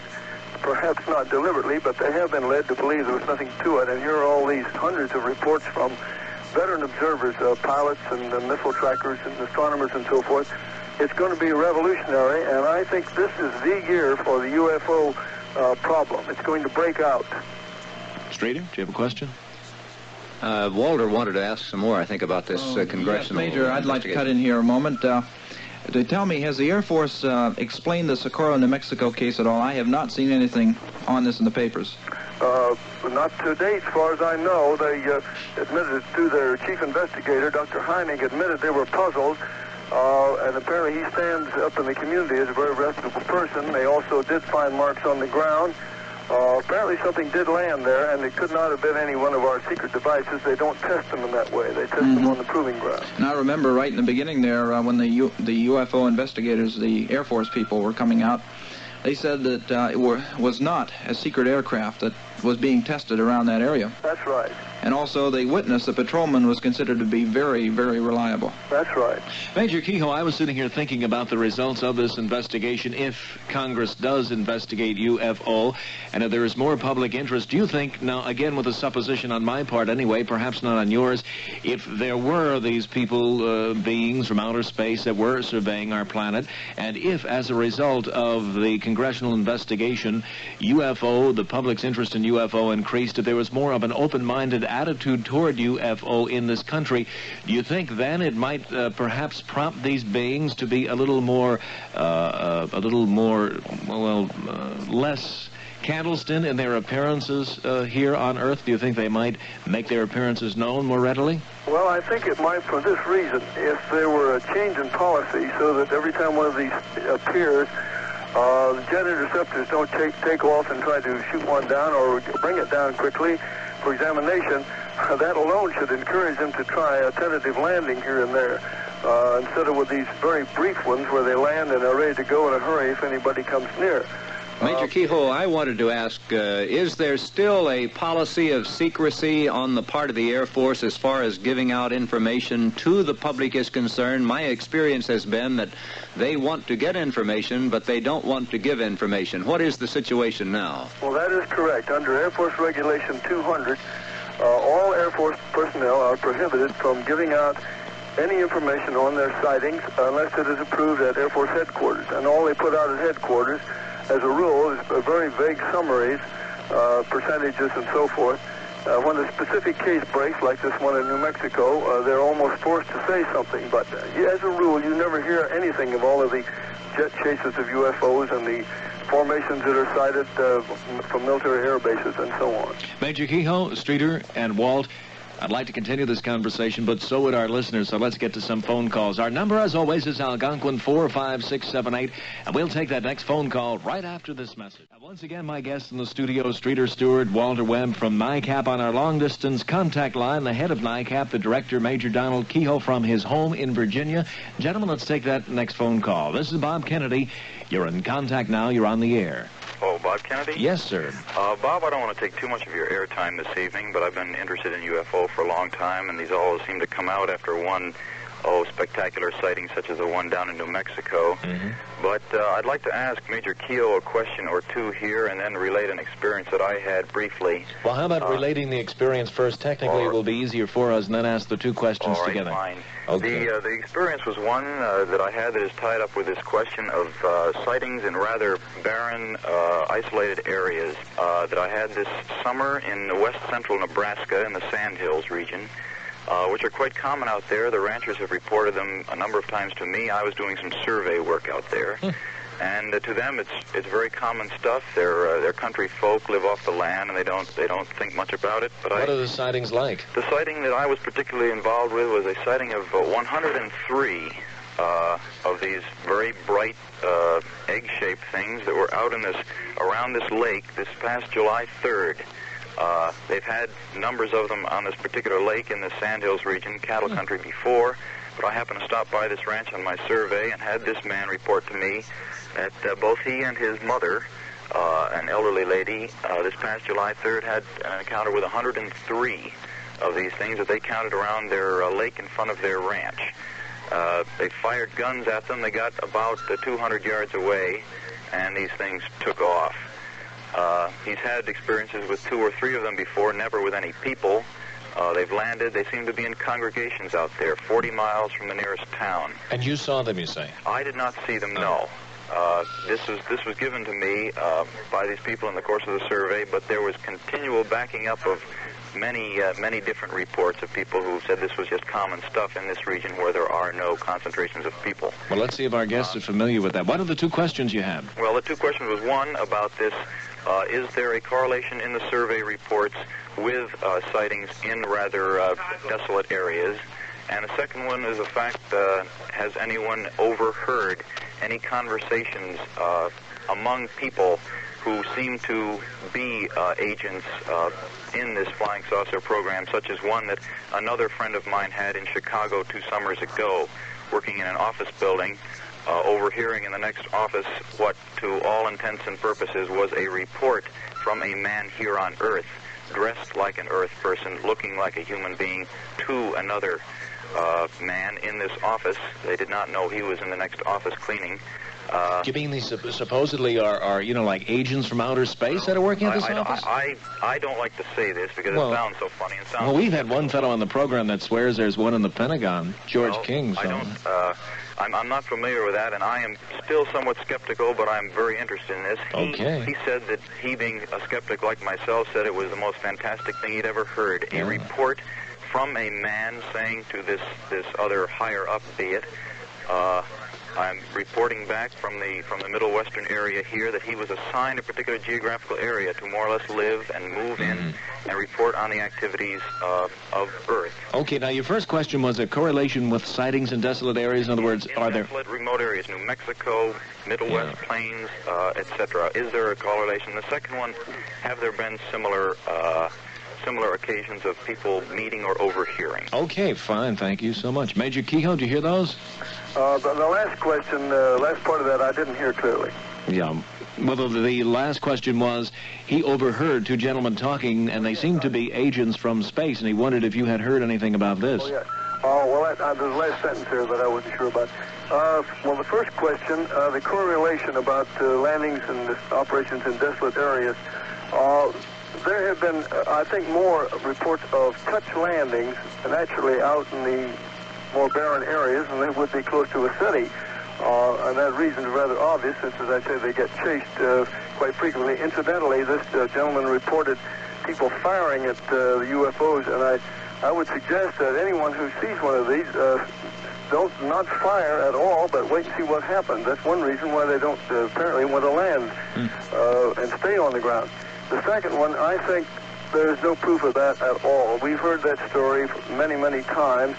perhaps not deliberately, but they have been led to believe there was nothing to it. And here are all these hundreds of reports from veteran observers, pilots and missile trackers and astronomers and so forth. It's going to be revolutionary, and I think this is the year for the UFO problem. It's going to break out. Streeter, do you have a question? Walter wanted to ask some more, I think, about this congressional... Yes, Major, I'd like to cut in here a moment. To tell me, has the Air Force explained the Socorro, New Mexico case at all? I have not seen anything on this in the papers. Not to date, as far as I know. They admitted to their chief investigator, Dr. Heinig, admitted they were puzzled, and apparently he stands up in the community as a very reputable person. They also did find marks on the ground. Apparently something did land there, and it could not have been any one of our secret devices. They don't test them in that way. They test them on the proving ground. And I remember right in the beginning there, when the UFO investigators, the Air Force people, were coming out, they said that it was not a secret aircraft that was being tested around that area. That's right. And also the witness, the patrolman, was considered to be very, very reliable. That's right. Major Keyhoe, I was sitting here thinking about the results of this investigation if Congress does investigate UFO, and if there is more public interest. Do you think, now again with a supposition on my part anyway, perhaps not on yours, if there were these people, beings from outer space that were surveying our planet, and if as a result of the congressional investigation, UFO, the public's interest in UFO increased, if there was more of an open-minded attitude toward UFO in this country, do you think then it might perhaps prompt these beings to be a little more, less candlestick in their appearances here on Earth? Do you think they might make their appearances known more readily? Well, I think it might for this reason. If there were a change in policy so that every time one of these appears, the jet interceptors don't take off and try to shoot one down or bring it down quickly for examination, that alone should encourage them to try a tentative landing here and there, instead of with these very brief ones where they land and are ready to go in a hurry if anybody comes near. Major Keyhoe, I wanted to ask, is there still a policy of secrecy on the part of the Air Force as far as giving out information to the public is concerned? My experience has been that they want to get information, but they don't want to give information. What is the situation now? Well, that is correct. Under Air Force Regulation 200, all Air Force personnel are prohibited from giving out any information on their sightings unless it is approved at Air Force headquarters. And all they put out at headquarters, as a rule, is very vague summaries, percentages and so forth. When a specific case breaks, like this one in New Mexico, they're almost forced to say something. But as a rule, you never hear anything of all of the jet chases of UFOs and the formations that are sighted from military air bases and so on. Major Keyhoe, Streeter, and Walt, I'd like to continue this conversation, but so would our listeners, so let's get to some phone calls. Our number, as always, is Algonquin 45678, and we'll take that next phone call right after this message. Once again, my guests in the studio, Streeter Stuart, Walter Webb from NICAP. On our long-distance contact line, the head of NICAP, the director, Major Donald Keyhoe, from his home in Virginia. Gentlemen, let's take that next phone call. This is Bob Kennedy. You're in contact now. You're on the air. Oh, Bob Kennedy? Yes, sir. Bob, I don't want to take too much of your airtime this evening, but I've been interested in UFO for a long time, and these all seem to come out after one, spectacular sighting such as the one down in New Mexico. Mm-hmm. But I'd like to ask Major Keyhoe a question or two here and then relate an experience that I had briefly. Well, how about relating the experience first? Technically, it will be easier for us, and then ask the two questions all right, together. Fine. Okay. The experience was one that I had that is tied up with this question of sightings in rather barren, isolated areas that I had this summer in west central Nebraska in the Sandhills region, which are quite common out there. The ranchers have reported them a number of times to me. I was doing some survey work out there. And to them, it's very common stuff. They're country folk, live off the land, and they don't think much about it. But what are the sightings like? The sighting that I was particularly involved with was a sighting of 103 of these very bright egg-shaped things that were out in around this lake this past July 3rd. They've had numbers of them on this particular lake in the Sandhills region, cattle country, before. But I happened to stop by this ranch on my survey and had this man report to me that both he and his mother, an elderly lady, this past July 3rd had an encounter with 103 of these things that they counted around their lake in front of their ranch. They fired guns at them. They got about 200 yards away, and these things took off. He's had experiences with 2 or 3 of them before, never with any people. They've landed. They seem to be in congregations out there, 40 miles from the nearest town. And you saw them, you say? I did not see them, no. This was given to me by these people in the course of the survey, but there was continual backing up of many different reports of people who said this was just common stuff in this region where there are no concentrations of people. Well, let's see if our guests are familiar with that. What are the two questions you have? Well, the two questions was one about this, is there a correlation in the survey reports with sightings in rather desolate areas? And the second one is the fact, has anyone overheard any conversations among people who seem to be agents in this flying saucer program, such as one that another friend of mine had in Chicago 2 summers ago, working in an office building, overhearing in the next office what, to all intents and purposes, was a report from a man here on Earth, dressed like an Earth person, looking like a human being, to another man in this office. They did not know he was in the next office cleaning. You mean these supposedly are like agents from outer space that are working at this office? I don't like to say this because it sounds so funny. And sounds we've had one fellow on the program that swears there's one in the Pentagon, George King. So. I'm not familiar with that, and I am still somewhat skeptical, but I'm very interested in this. He said that he, being a skeptic like myself, said it was the most fantastic thing he'd ever heard. A report from a man saying to this other higher up, be it, I'm reporting back from the Middle Western area here that he was assigned a particular geographical area to more or less live and move in and report on the activities of Earth. Okay, now your first question was a correlation with sightings in desolate areas. In other words, are there... desolate, remote areas, New Mexico, Middle West Plains, etc. Is there a correlation? The second one, have there been similar occasions of people meeting or overhearing? Okay, fine. Thank you so much. Major Keyhoe, did you hear those? The last question, last part of that, I didn't hear clearly. Yeah. Well, the last question was, he overheard 2 gentlemen talking, and they seemed to be agents from space, and he wondered if you had heard anything about this. Oh, yeah. Well, there's the last sentence there that I wasn't sure about. Well, the first question, the correlation about landings and operations in desolate areas, there have been, I think, more reports of touch landings, and actually out in the more barren areas than they would be close to a city. And that reason is rather obvious, since, as I say, they get chased quite frequently. Incidentally, this gentleman reported people firing at the UFOs, and I would suggest that anyone who sees one of these don't not fire at all, but wait and see what happens. That's one reason why they don't apparently want to land and stay on the ground. The second one, I think there's no proof of that at all. We've heard that story many, many times,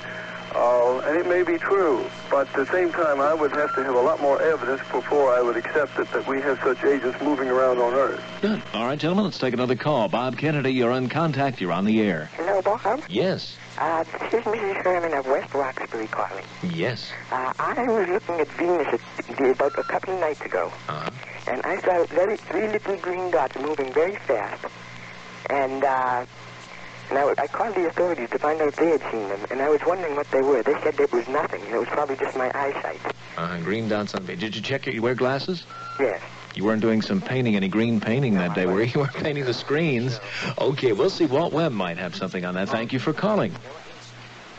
and it may be true, but at the same time, I would have to have a lot more evidence before I would accept it that we have such agents moving around on Earth. Good. All right, gentlemen, let's take another call. Bob Kennedy, you're in contact. You're on the air. Hello, Bob. Yes. This is Mrs. Herman of West Roxbury calling. Yes. I was looking at Venus about a couple of nights ago, and I saw three little green dots moving very fast. And I called the authorities to find out if they had seen them, and I was wondering what they were. They said there was nothing. It was probably just my eyesight. Green dots on... Did you check you wear glasses? Yes. You weren't doing some painting, any green painting that day, were you? You were painting the screens. Okay, we'll see. Walt Webb might have something on that. Thank you for calling.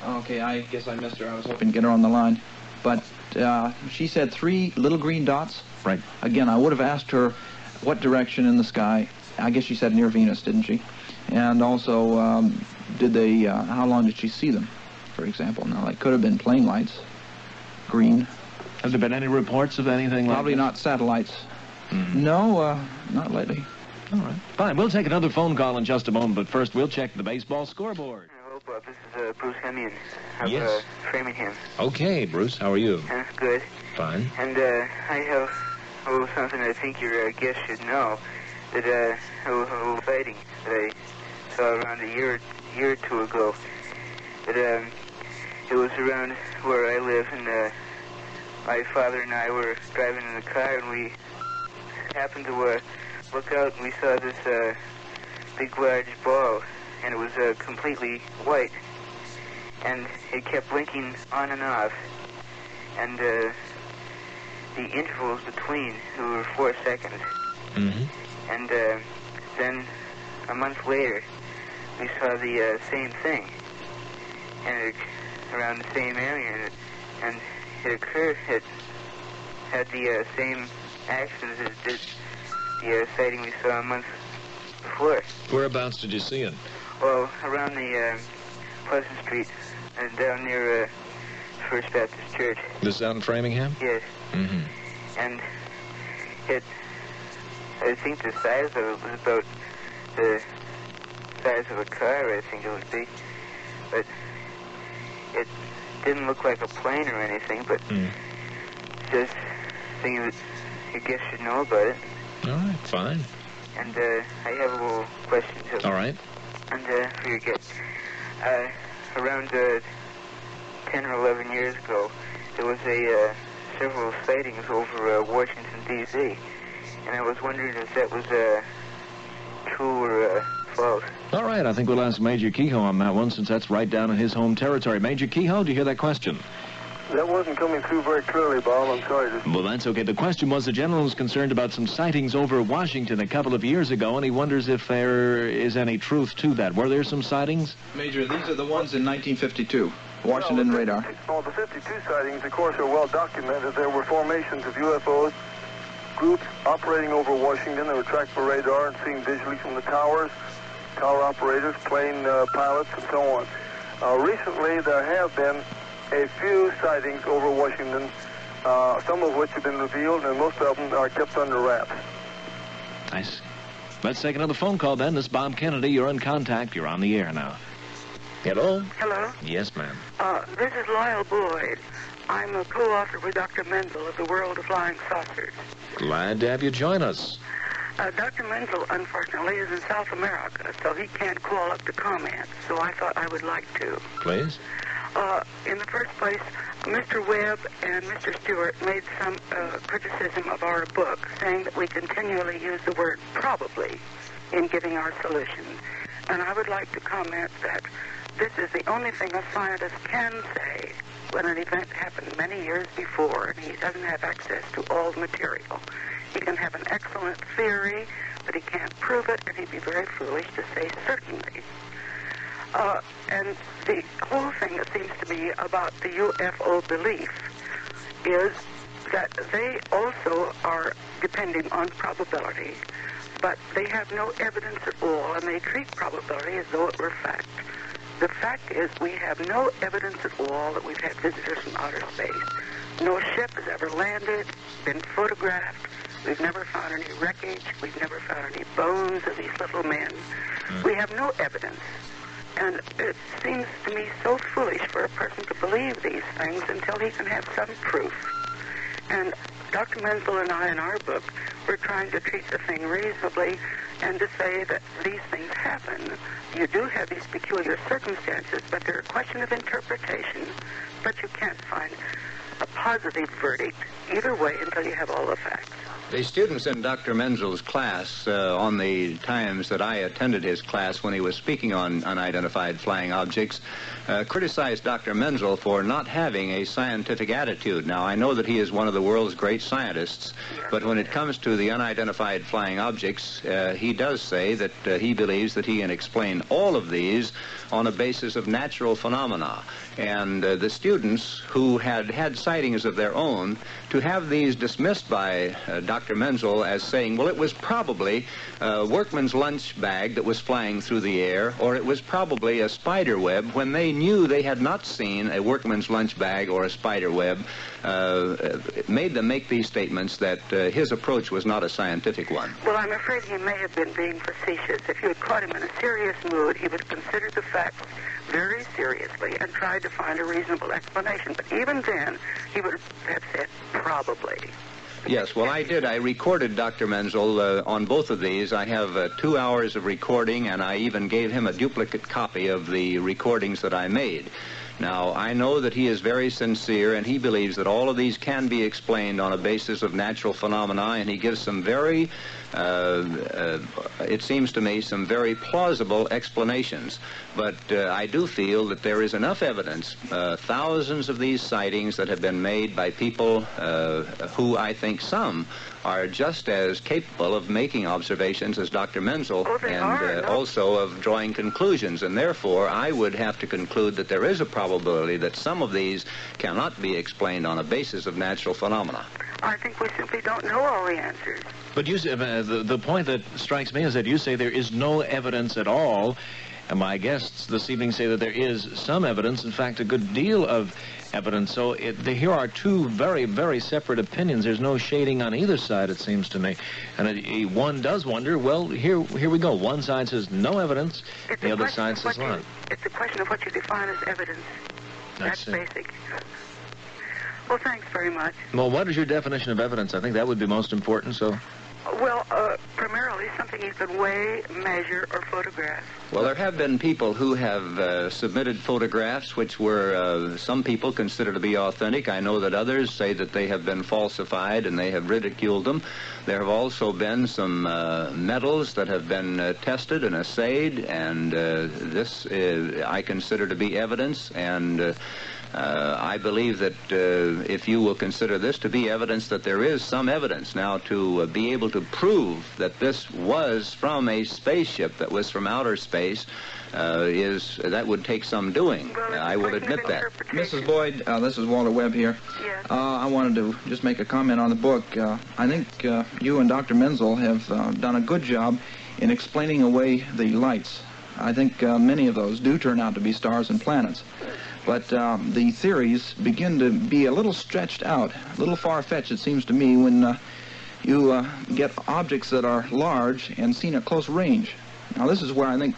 Okay, I guess I missed her. I was hoping to get her on the line. But she said 3 little green dots. Right. Again, I would have asked her what direction in the sky. I guess she said near Venus, didn't she? And also, how long did she see them, for example? Now, they could have been plane lights, green. Has there been any reports of anything like Probably not satellites. No, not lately. All right. Fine, we'll take another phone call in just a moment, but first we'll check the baseball scoreboard. Hello, Bob. This is Bruce Hemian of Yes. Framingham. Okay, Bruce, how are you? Good. Fine. And I have something I think your guest should know. That a little sighting that I saw around a year or two ago. That it was around where I live, and my father and I were driving in the car, and we happened to look out, and we saw this big, large ball, and it was completely white, and it kept blinking on and off, and the intervals between were 4 seconds. And then a month later, we saw the same thing, and around the same area, and it occurred. It had the same actions as did the sighting we saw a month before. Whereabouts did you see it? Well, around the Pleasant Street and down near First Baptist Church. This out in Framingham? Yes. And I think the size of it was about the size of a car, I think it would be. But it didn't look like a plane or anything, but just thinking that your guest should know about it. All right, fine. And I have a little question, too. All right. And for your guest. Around 10 or 11 years ago, there was several sightings over Washington, D.C., and I was wondering if that was true or false. All right, I think we'll ask Major Keyhoe on that one, since that's right down in his home territory. Major Keyhoe, do you hear that question? That wasn't coming through very clearly, Bob. I'm sorry. Well, that's okay. The question was, the general was concerned about some sightings over Washington a couple of years ago, and he wonders if there is any truth to that. Were there some sightings? Major, these are the ones in 1952. Washington radar. Well, the 52 sightings, of course, are well documented. There were formations of UFOs, groups operating over Washington. They were tracked for radar and seen visually from the towers, tower operators, plane pilots, and so on. Recently, there have been a few sightings over Washington, some of which have been revealed, and most of them are kept under wraps. Nice. Let's take another phone call, then. This is Bob Kennedy. You're in contact. You're on the air now. Hello? Hello? Yes, ma'am. This is Lyle Boyd. I'm a co-author with Dr. Menzel of The World of Flying Saucers. Glad to have you join us. Dr. Menzel, unfortunately, is in South America, so he can't call up to comment, so I thought I would like to. Please? In the first place, Mr. Webb and Mr. Stuart made some criticism of our book, saying that we continually use the word probably in giving our solutions. And I would like to comment that this is the only thing a scientist can say when an event happened many years before and he doesn't have access to all the material. He can have an excellent theory, but he can't prove it, and he'd be very foolish to say certainly. And the whole thing, it seems to me, about the UFO belief is that they also are depending on probability, but they have no evidence at all, and they treat probability as though it were fact. The fact is we have no evidence at all that we've had visitors from outer space. No ship has ever landed, been photographed. We've never found any wreckage. We've never found any bones of these little men. We have no evidence. And it seems to me so foolish for a person to believe these things until he can have some proof. And Dr. Menzel and I, in our book, we're trying to treat the thing reasonably and to say that these things happen. You do have these peculiar circumstances, but they're a question of interpretation. But you can't find a positive verdict either way until you have all the facts. The students in Dr. Menzel's class, on the times that I attended his class when he was speaking on unidentified flying objects, criticized Dr. Menzel for not having a scientific attitude. Now, I know that he is one of the world's great scientists, but when it comes to the unidentified flying objects, he does say that he believes that he can explain all of these on a basis of natural phenomena. And the students who had sightings of their own, to have these dismissed by Dr. Menzel as saying, well, it was probably a workman's lunch bag that was flying through the air, or it was probably a spider web, when they knew they had not seen a workman's lunch bag or a spider web, it made them make these statements that his approach was not a scientific one. Well, I'm afraid he may have been being facetious. If you had caught him in a serious mood, he would have considered the facts very seriously and tried to find a reasonable explanation. But even then, he would have said, probably. Yes, well, I did. I recorded Dr. Menzel on both of these. I have 2 hours of recording, and I even gave him a duplicate copy of the recordings that I made. Now, I know that he is very sincere, and he believes that all of these can be explained on a basis of natural phenomena, and he gives some very, it seems to me, some very plausible explanations. But I do feel that there is enough evidence, thousands of these sightings that have been made by people who I think some are just as capable of making observations as Dr. Menzel, and also of drawing conclusions. And therefore, I would have to conclude that there is a probability that some of these cannot be explained on a basis of natural phenomena. I think we simply don't know all the answers. But you say, the point that strikes me is that you say there is no evidence at all. And my guests this evening say that there is some evidence, in fact, a good deal of evidence. So here are two very, very separate opinions. There's no shading on either side, it seems to me. And one does wonder, well, here we go. One side says no evidence, the other side says lot. It's a question of what you define as evidence. That's basic. Well, thanks very much. Well, what is your definition of evidence? I think that would be most important, so... Well, primarily something you can weigh, measure, or photograph. Well, there have been people who have submitted photographs which were, some people consider to be authentic. I know that others say that they have been falsified and they have ridiculed them. There have also been some metals that have been tested and assayed, and this I consider to be evidence, and I believe that if you will consider this to be evidence, that there is some evidence. Now, to be able to prove that this was from a spaceship that was from outer space, that would take some doing. I will admit that. Mrs. Boyd, this is Walter Webb here. Yes. I wanted to just make a comment on the book. I think you and Dr. Menzel have done a good job in explaining away the lights. I think many of those do turn out to be stars and planets. But the theories begin to be a little stretched out, a little far-fetched, it seems to me, when you get objects that are large and seen at close range. Now, this is where I think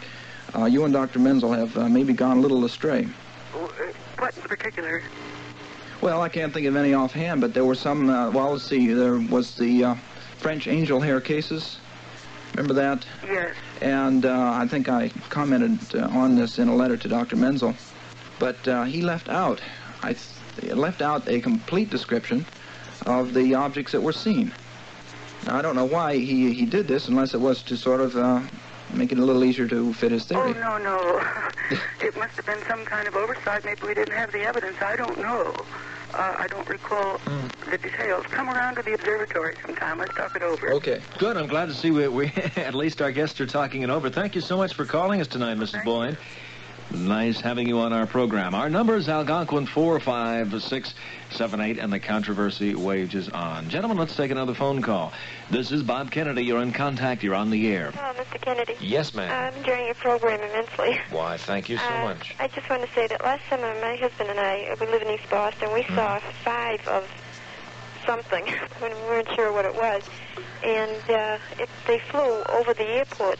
you and Dr. Menzel have maybe gone a little astray. What in particular? Well, I can't think of any offhand, but there were some, well, let's see, there was the French angel hair cases. Remember that? Yes. And I think I commented on this in a letter to Dr. Menzel. But he left out, left out a complete description of the objects that were seen. Now, I don't know why he did this, unless it was to sort of make it a little easier to fit his theory. Oh, no. It must have been some kind of oversight. Maybe we didn't have the evidence. I don't know. I don't recall the details. Come around to the observatory sometime. Let's talk it over. Okay. Good. I'm glad to see we at least our guests are talking it over. Thank you so much for calling us tonight, Mrs. Boyd. Nice having you on our program. Our number is Algonquin 45678, and the controversy wages on. Gentlemen, let's take another phone call. This is Bob Kennedy. You're in contact. You're on the air. Hello, Mr. Kennedy. Yes, ma'am. I'm enjoying your program immensely. Why, thank you so much. I just want to say that last summer, my husband and I, we live in East Boston, we saw 5 of something, when we weren't sure what it was. And they flew over the airport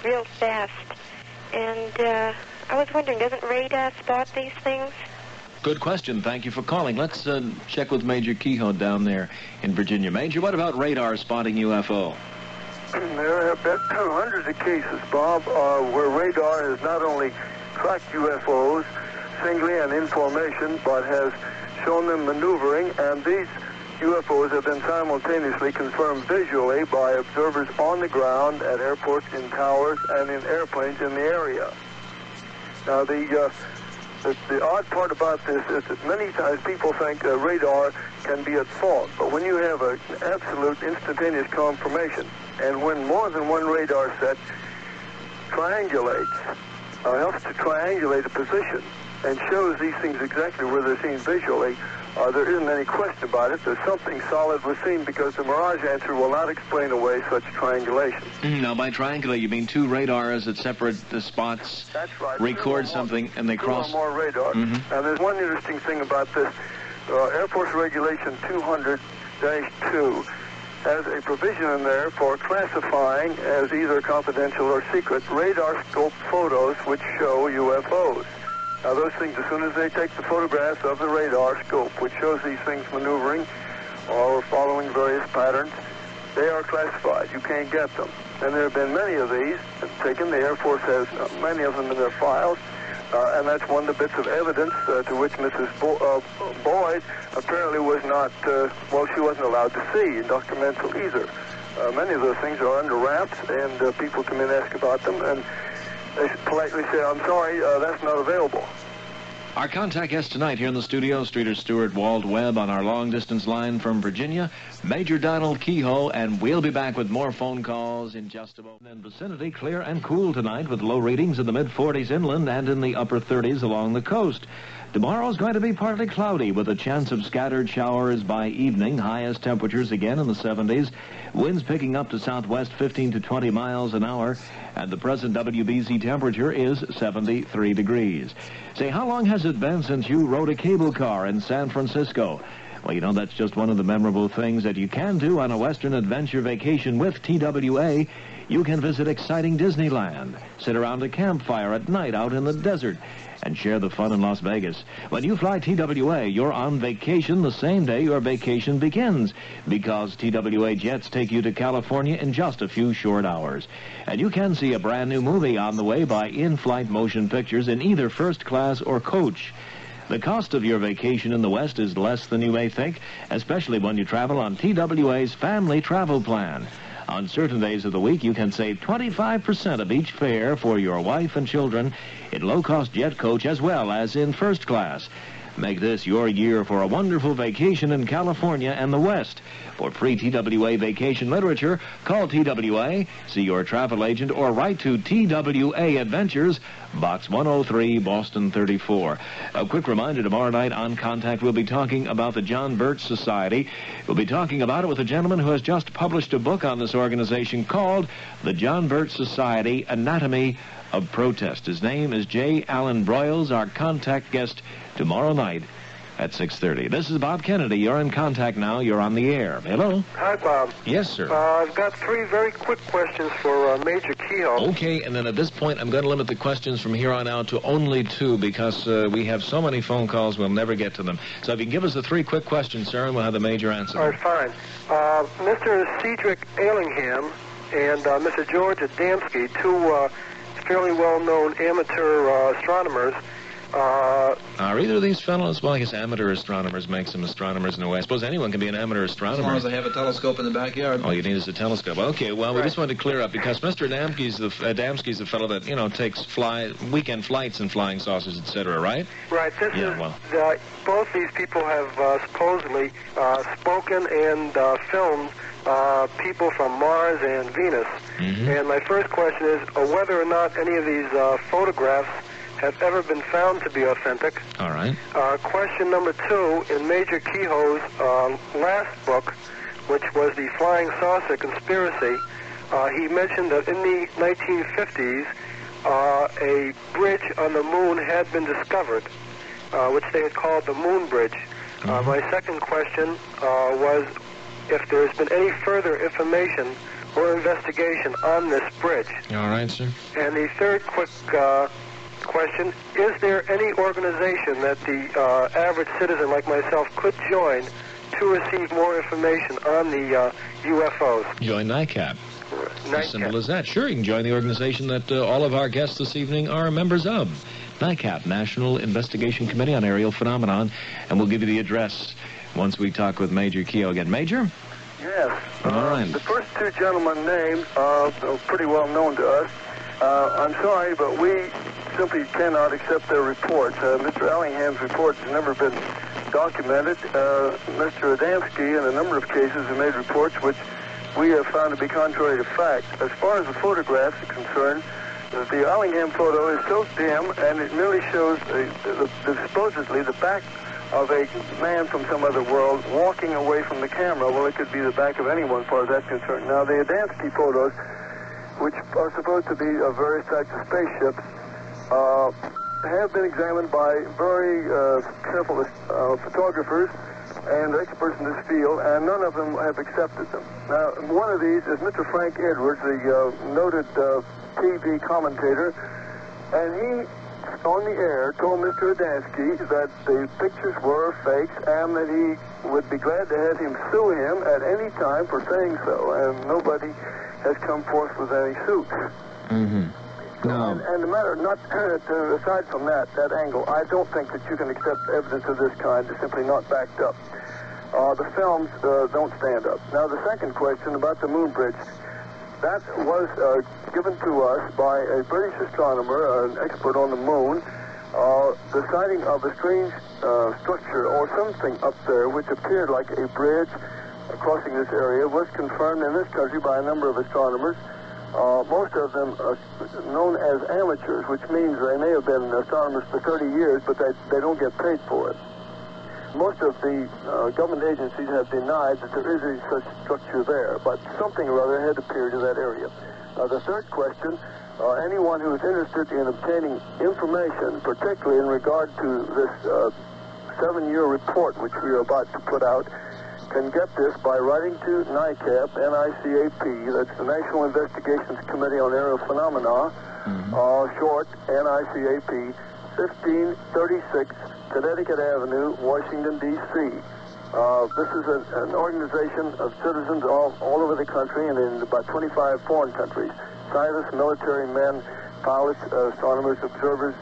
real fast. And I was wondering, doesn't radar spot these things? Good question. Thank you for calling. Let's check with Major Keyhoe down there in Virginia. Major, what about radar spotting UFO? There have been hundreds of cases, Bob, where radar has not only tracked UFOs singly and in formation, but has shown them maneuvering, and these UFOs have been simultaneously confirmed visually by observers on the ground, at airports, in towers, and in airplanes in the area. Now, the odd part about this is that many times people think radar can be at fault, but when you have an absolute instantaneous confirmation, and when more than one radar set triangulates, helps to triangulate a position, and shows these things exactly where they're seen visually, there isn't any question about it. There's something solid was seen, because the mirage answer will not explain away such triangulation. Now, by triangulate, you mean 2 radars at separate spots? That's right. Record something and they cross? 2 or more radars. And there's one interesting thing about this. Air Force Regulation 200-2 has a provision in there for classifying as either confidential or secret radar scope photos which show UFOs. Now, those things, as soon as they take the photographs of the radar scope, which shows these things maneuvering or following various patterns, they are classified. You can't get them. And there have been many of these taken. The Air Force has many of them in their files, and that's one of the bits of evidence to which Mrs. Boyd apparently was not, she wasn't allowed to see, and Dr. Menzel either. Many of those things are under wraps, and people come in and ask about them, and they politely say, I'm sorry, that's not available. Our contact guest tonight here in the studio, Streeter Stuart, Walter Webb on our long-distance line from Virginia, Major Donald Keyhoe, and we'll be back with more phone calls in just a moment. In vicinity, clear and cool tonight with low readings in the mid-40s inland and in the upper 30s along the coast. Tomorrow's going to be partly cloudy with a chance of scattered showers by evening. Highest temperatures again in the 70s. Winds picking up to southwest 15 to 20 miles an hour. And the present WBZ temperature is 73 degrees. Say, how long has it been since you rode a cable car in San Francisco? Well, you know, that's just one of the memorable things that you can do on a Western adventure vacation with TWA. You can visit exciting Disneyland, sit around a campfire at night out in the desert, and share the fun in Las Vegas. When you fly TWA, you're on vacation the same day your vacation begins, because TWA jets take you to California in just a few short hours. And you can see a brand new movie on the way by in-flight motion pictures in either first class or coach. The cost of your vacation in the West is less than you may think, especially when you travel on TWA's Family Travel Plan. On certain days of the week, you can save 25% of each fare for your wife and children in low-cost jet coach as well as in first class. Make this your year for a wonderful vacation in California and the West. For free TWA vacation literature, call TWA, see your travel agent, or write to TWA Adventures, Box 103, Boston 34. A quick reminder, tomorrow night on Contact, we'll be talking about the John Birch Society. We'll be talking about it with a gentleman who has just published a book on this organization called The John Birch Society, Anatomy of Protest. His name is J. Allen Broyles, our contact guest tomorrow night at 6:30. This is Bob Kennedy. You're in contact now. You're on the air. Hello? Hi, Bob. Yes, sir. I've got 3 very quick questions for Major Keyhoe. Okay, and then at this point, I'm going to limit the questions from here on out to only 2 because we have so many phone calls, we'll never get to them. So if you can give us the 3 quick questions, sir, and we'll have the Major answer. All right, fine. Mr. Cedric Ailingham and Mr. George Adamski, 2 fairly well-known amateur astronomers. Are either of these fellows, well, I guess amateur astronomers makes them astronomers in a way. I suppose anyone can be an amateur astronomer. As long as they have a telescope in the backyard. All you need is a telescope. Okay, well, we just wanted to clear up, because Mr. Adamski's the fellow that, you know, takes weekend flights in flying saucers, etc., right? Right. Both these people have supposedly spoken and filmed people from Mars and Venus. Mm-hmm. And my first question is whether or not any of these photographs have ever been found to be authentic. All right. Question number 2, in Major Keyhoe's last book, which was the Flying Saucer Conspiracy, he mentioned that in the 1950s, a bridge on the moon had been discovered, which they had called the Moon Bridge. My second question was if there's been any further information or investigation on this bridge. All right, sir. And the third quick question, is there any organization that the average citizen like myself could join to receive more information on the UFOs? Join NICAP. As simple as that. Sure, you can join the organization that all of our guests this evening are members of. NICAP, National Investigation Committee on Aerial Phenomenon, and we'll give you the address once we talk with Major Keyhoe again. Major? Yes. All right. The first two gentlemen named are pretty well known to us. I'm sorry, but we simply cannot accept their reports. Mr. Ellingham's report has never been documented. Mr. Adamski, in a number of cases, has made reports which we have found to be contrary to fact. As far as the photographs are concerned, the Ellingham photo is so dim, and it merely shows supposedly the back of a man from some other world walking away from the camera. Well, it could be the back of anyone, as far as that's concerned. Now, the Adamski photos, which are supposed to be of various types of spaceships, have been examined by very careful photographers and experts in this field, and none of them have accepted them. Now, one of these is Mr. Frank Edwards, the noted TV commentator, and he, on the air, told Mr. Adamski that the pictures were fakes and that he would be glad to have him sue him at any time for saying so, and nobody has come forth with any suits. Mm-hmm. No. And the matter, aside from that angle, I don't think that you can accept evidence of this kind that's simply not backed up. The films don't stand up. Now, the second question about the Moon Bridge, that was given to us by a British astronomer, an expert on the moon. The sighting of a strange structure or something up there which appeared like a bridge crossing this area was confirmed in this country by a number of astronomers. Most of them are known as amateurs, which means they may have been astronomers for 30 years, but they don't get paid for it. Most of the government agencies have denied that there is a such structure there, but something or other had appeared in that area. The third question, anyone who is interested in obtaining information, particularly in regard to this 7-year report which we are about to put out, can get this by writing to NICAP, N-I-C-A-P, that's the National Investigations Committee on Aerial Phenomena, short, N-I-C-A-P, 1536 Connecticut Avenue, Washington, D.C. This is an organization of citizens all over the country and in about 25 foreign countries. Scientists, military men, pilots, astronomers, observers,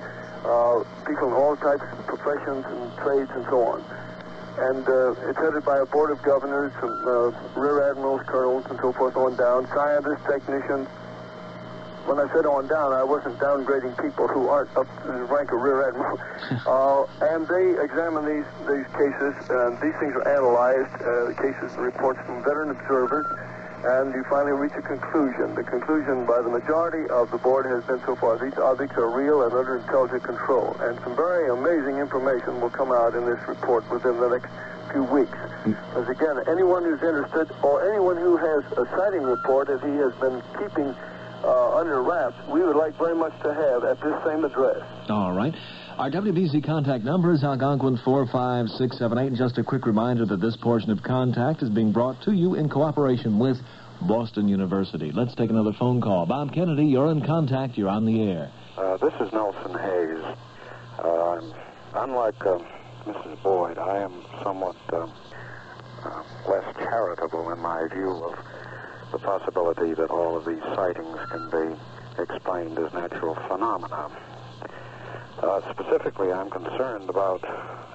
people in all types of professions and trades and so on. And it's headed by a board of governors, some rear admirals, colonels, and so forth on down, scientists, technicians. When I said on down, I wasn't downgrading people who aren't up to the rank of rear admiral. And they examine these cases, and these things are analyzed, cases and reports from veteran observers, and you finally reach a conclusion. The conclusion by the majority of the board has been so far, these objects are real and under intelligent control. And some very amazing information will come out in this report within the next few weeks. Because again, anyone who's interested, or anyone who has a sighting report that he has been keeping under wraps, we would like very much to have at this same address. All right. Our WBZ contact number is Algonquin 45678. And just a quick reminder that this portion of Contact is being brought to you in cooperation with Boston University. Let's take another phone call. Bob Kennedy, you're in Contact. You're on the air. This is Nelson Hayes. Unlike Mrs. Boyd, I am somewhat less charitable in my view of the possibility that all of these sightings can be explained as natural phenomena. Specifically, I'm concerned about,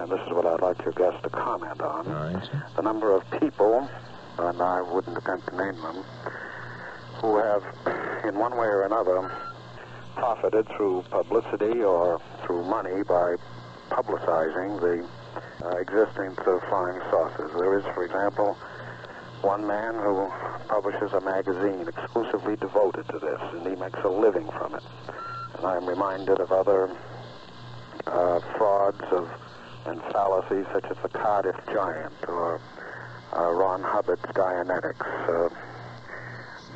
and this is what I'd like your guest to comment on, the number of people, and I wouldn't attempt to name them, who have, in one way or another, profited through publicity or through money by publicizing the existence of flying saucers. There is, for example, one man who publishes a magazine exclusively devoted to this, and he makes a living from it. And I'm reminded of other frauds and fallacies such as the Cardiff Giant or Ron Hubbard's Dianetics,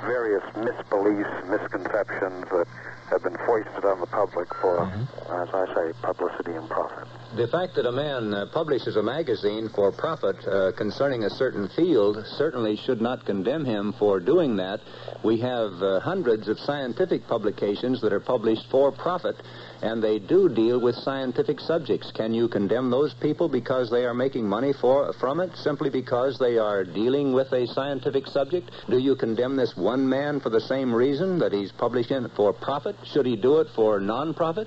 various misbeliefs, misconceptions that have been foisted on the public for, as I say, publicity and profit. The fact that a man publishes a magazine for profit concerning a certain field certainly should not condemn him for doing that. We have hundreds of scientific publications that are published for profit, and they do deal with scientific subjects. Can you condemn those people because they are making money from it, simply because they are dealing with a scientific subject? Do you condemn this one man for the same reason, that he's publishing it for profit? Should he do it for non-profit?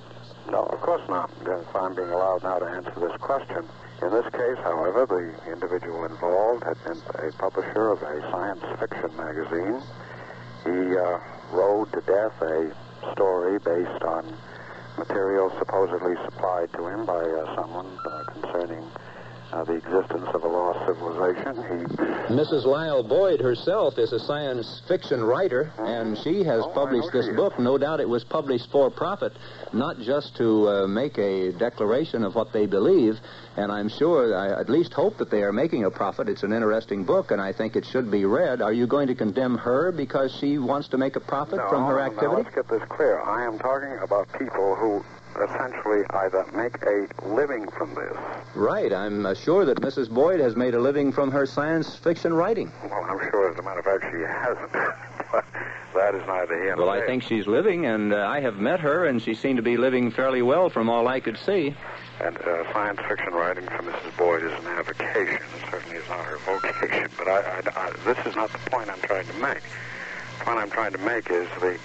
No, of course not. If I'm being allowed now to answer this question. In this case, however, the individual involved had been a publisher of a science fiction magazine. He rode to death a story based on material supposedly supplied to him by someone concerning the existence of a lost civilization. Mrs. Lyle Boyd herself is a science fiction writer, and she has published this book. No doubt it was published for profit, not just to make a declaration of what they believe, and I'm sure, I at least hope that they are making a profit. It's an interesting book, and I think it should be read. Are you going to condemn her because she wants to make a profit from her activity? No, let's get this clear. I am talking about people who essentially either make a living from this. Right. I'm sure that Mrs. Boyd has made a living from her science fiction writing. Well, I'm sure, as a matter of fact, she hasn't. But that is neither here nor there. Well, I think she's living, and I have met her, and she seemed to be living fairly well from all I could see. And science fiction writing for Mrs. Boyd is an avocation. It certainly is not her vocation. But this is not the point I'm trying to make. The point I'm trying to make is the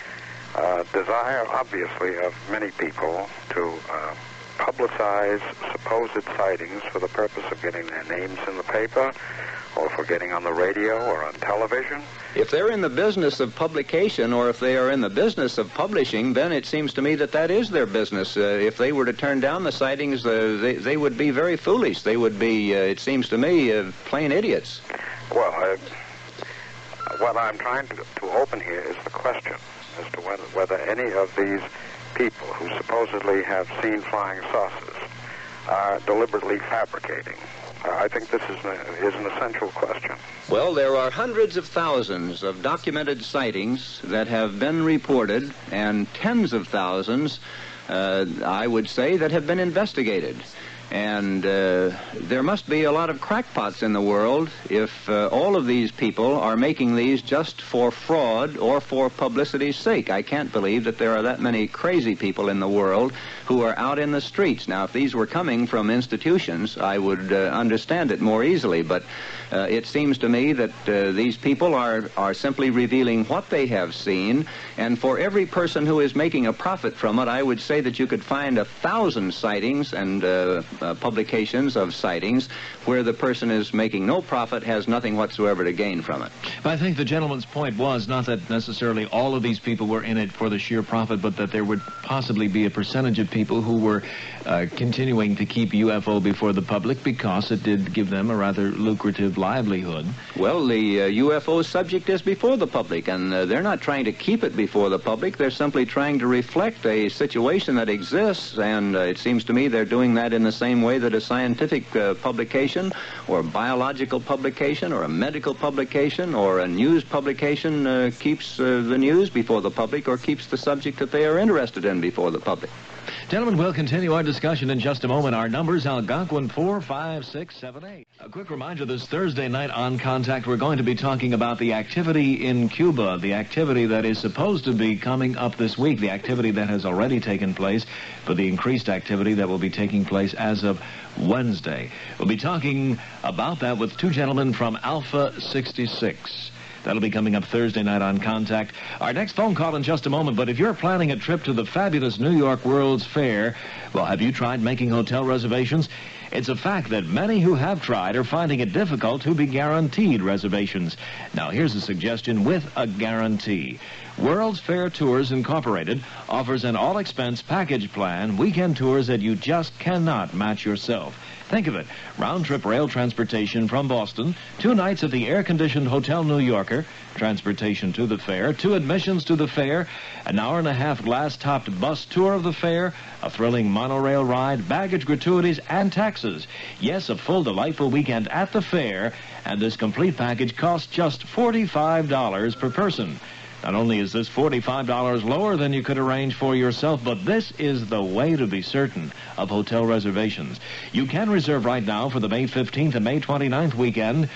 desire, obviously, of many people to publicize supposed sightings for the purpose of getting their names in the paper or for getting on the radio or on television. If they're in the business of publication, or if they are in the business of publishing, then it seems to me that that is their business. If they were to turn down the sightings, they would be very foolish. They would be, it seems to me, plain idiots. Well, what I'm trying to open here is the question as to whether any of these people who supposedly have seen flying saucers are deliberately fabricating. I think this is an essential question. Well, there are hundreds of thousands of documented sightings that have been reported, and tens of thousands, I would say, that have been investigated. And there must be a lot of crackpots in the world if all of these people are making these just for fraud or for publicity's sake. I can't believe that there are that many crazy people in the world who are out in the streets. Now, if these were coming from institutions, I would understand it more easily. But it seems to me that these people are simply revealing what they have seen. And for every person who is making a profit from it, I would say that you could find 1,000 sightings and publications of sightings where the person is making no profit, has nothing whatsoever to gain from it. But I think the gentleman's point was not that necessarily all of these people were in it for the sheer profit, but that there would possibly be a percentage of people who were continuing to keep UFO before the public because it did give them a rather lucrative livelihood. Well, the UFO subject is before the public, and they're not trying to keep it before the public. They're simply trying to reflect a situation that exists, and it seems to me they're doing that in the same way that a scientific publication or a biological publication or a medical publication or a news publication keeps the news before the public or keeps the subject that they are interested in before the public. Gentlemen, we'll continue our discussion in just a moment. Our numbers, Algonquin 45678. A quick reminder, this Thursday night on Contact, we're going to be talking about the activity in Cuba, the activity that is supposed to be coming up this week, the activity that has already taken place, but the increased activity that will be taking place as of Wednesday. We'll be talking about that with two gentlemen from Alpha 66. That'll be coming up Thursday night on Contact. Our next phone call in just a moment, but if you're planning a trip to the fabulous New York World's Fair, well, have you tried making hotel reservations? It's a fact that many who have tried are finding it difficult to be guaranteed reservations. Now, here's a suggestion with a guarantee. World's Fair Tours Incorporated offers an all-expense package plan, weekend tours that you just cannot match yourself. Think of it. Round-trip rail transportation from Boston, 2 nights at the air-conditioned Hotel New Yorker, transportation to the fair, 2 admissions to the fair, an hour-and-a-half glass-topped bus tour of the fair, a thrilling monorail ride, baggage gratuities, and taxes. Yes, a full, delightful weekend at the fair, and this complete package costs just $45 per person. Not only is this $45 lower than you could arrange for yourself, but this is the way to be certain of hotel reservations. You can reserve right now for the May 15th and May 29th weekend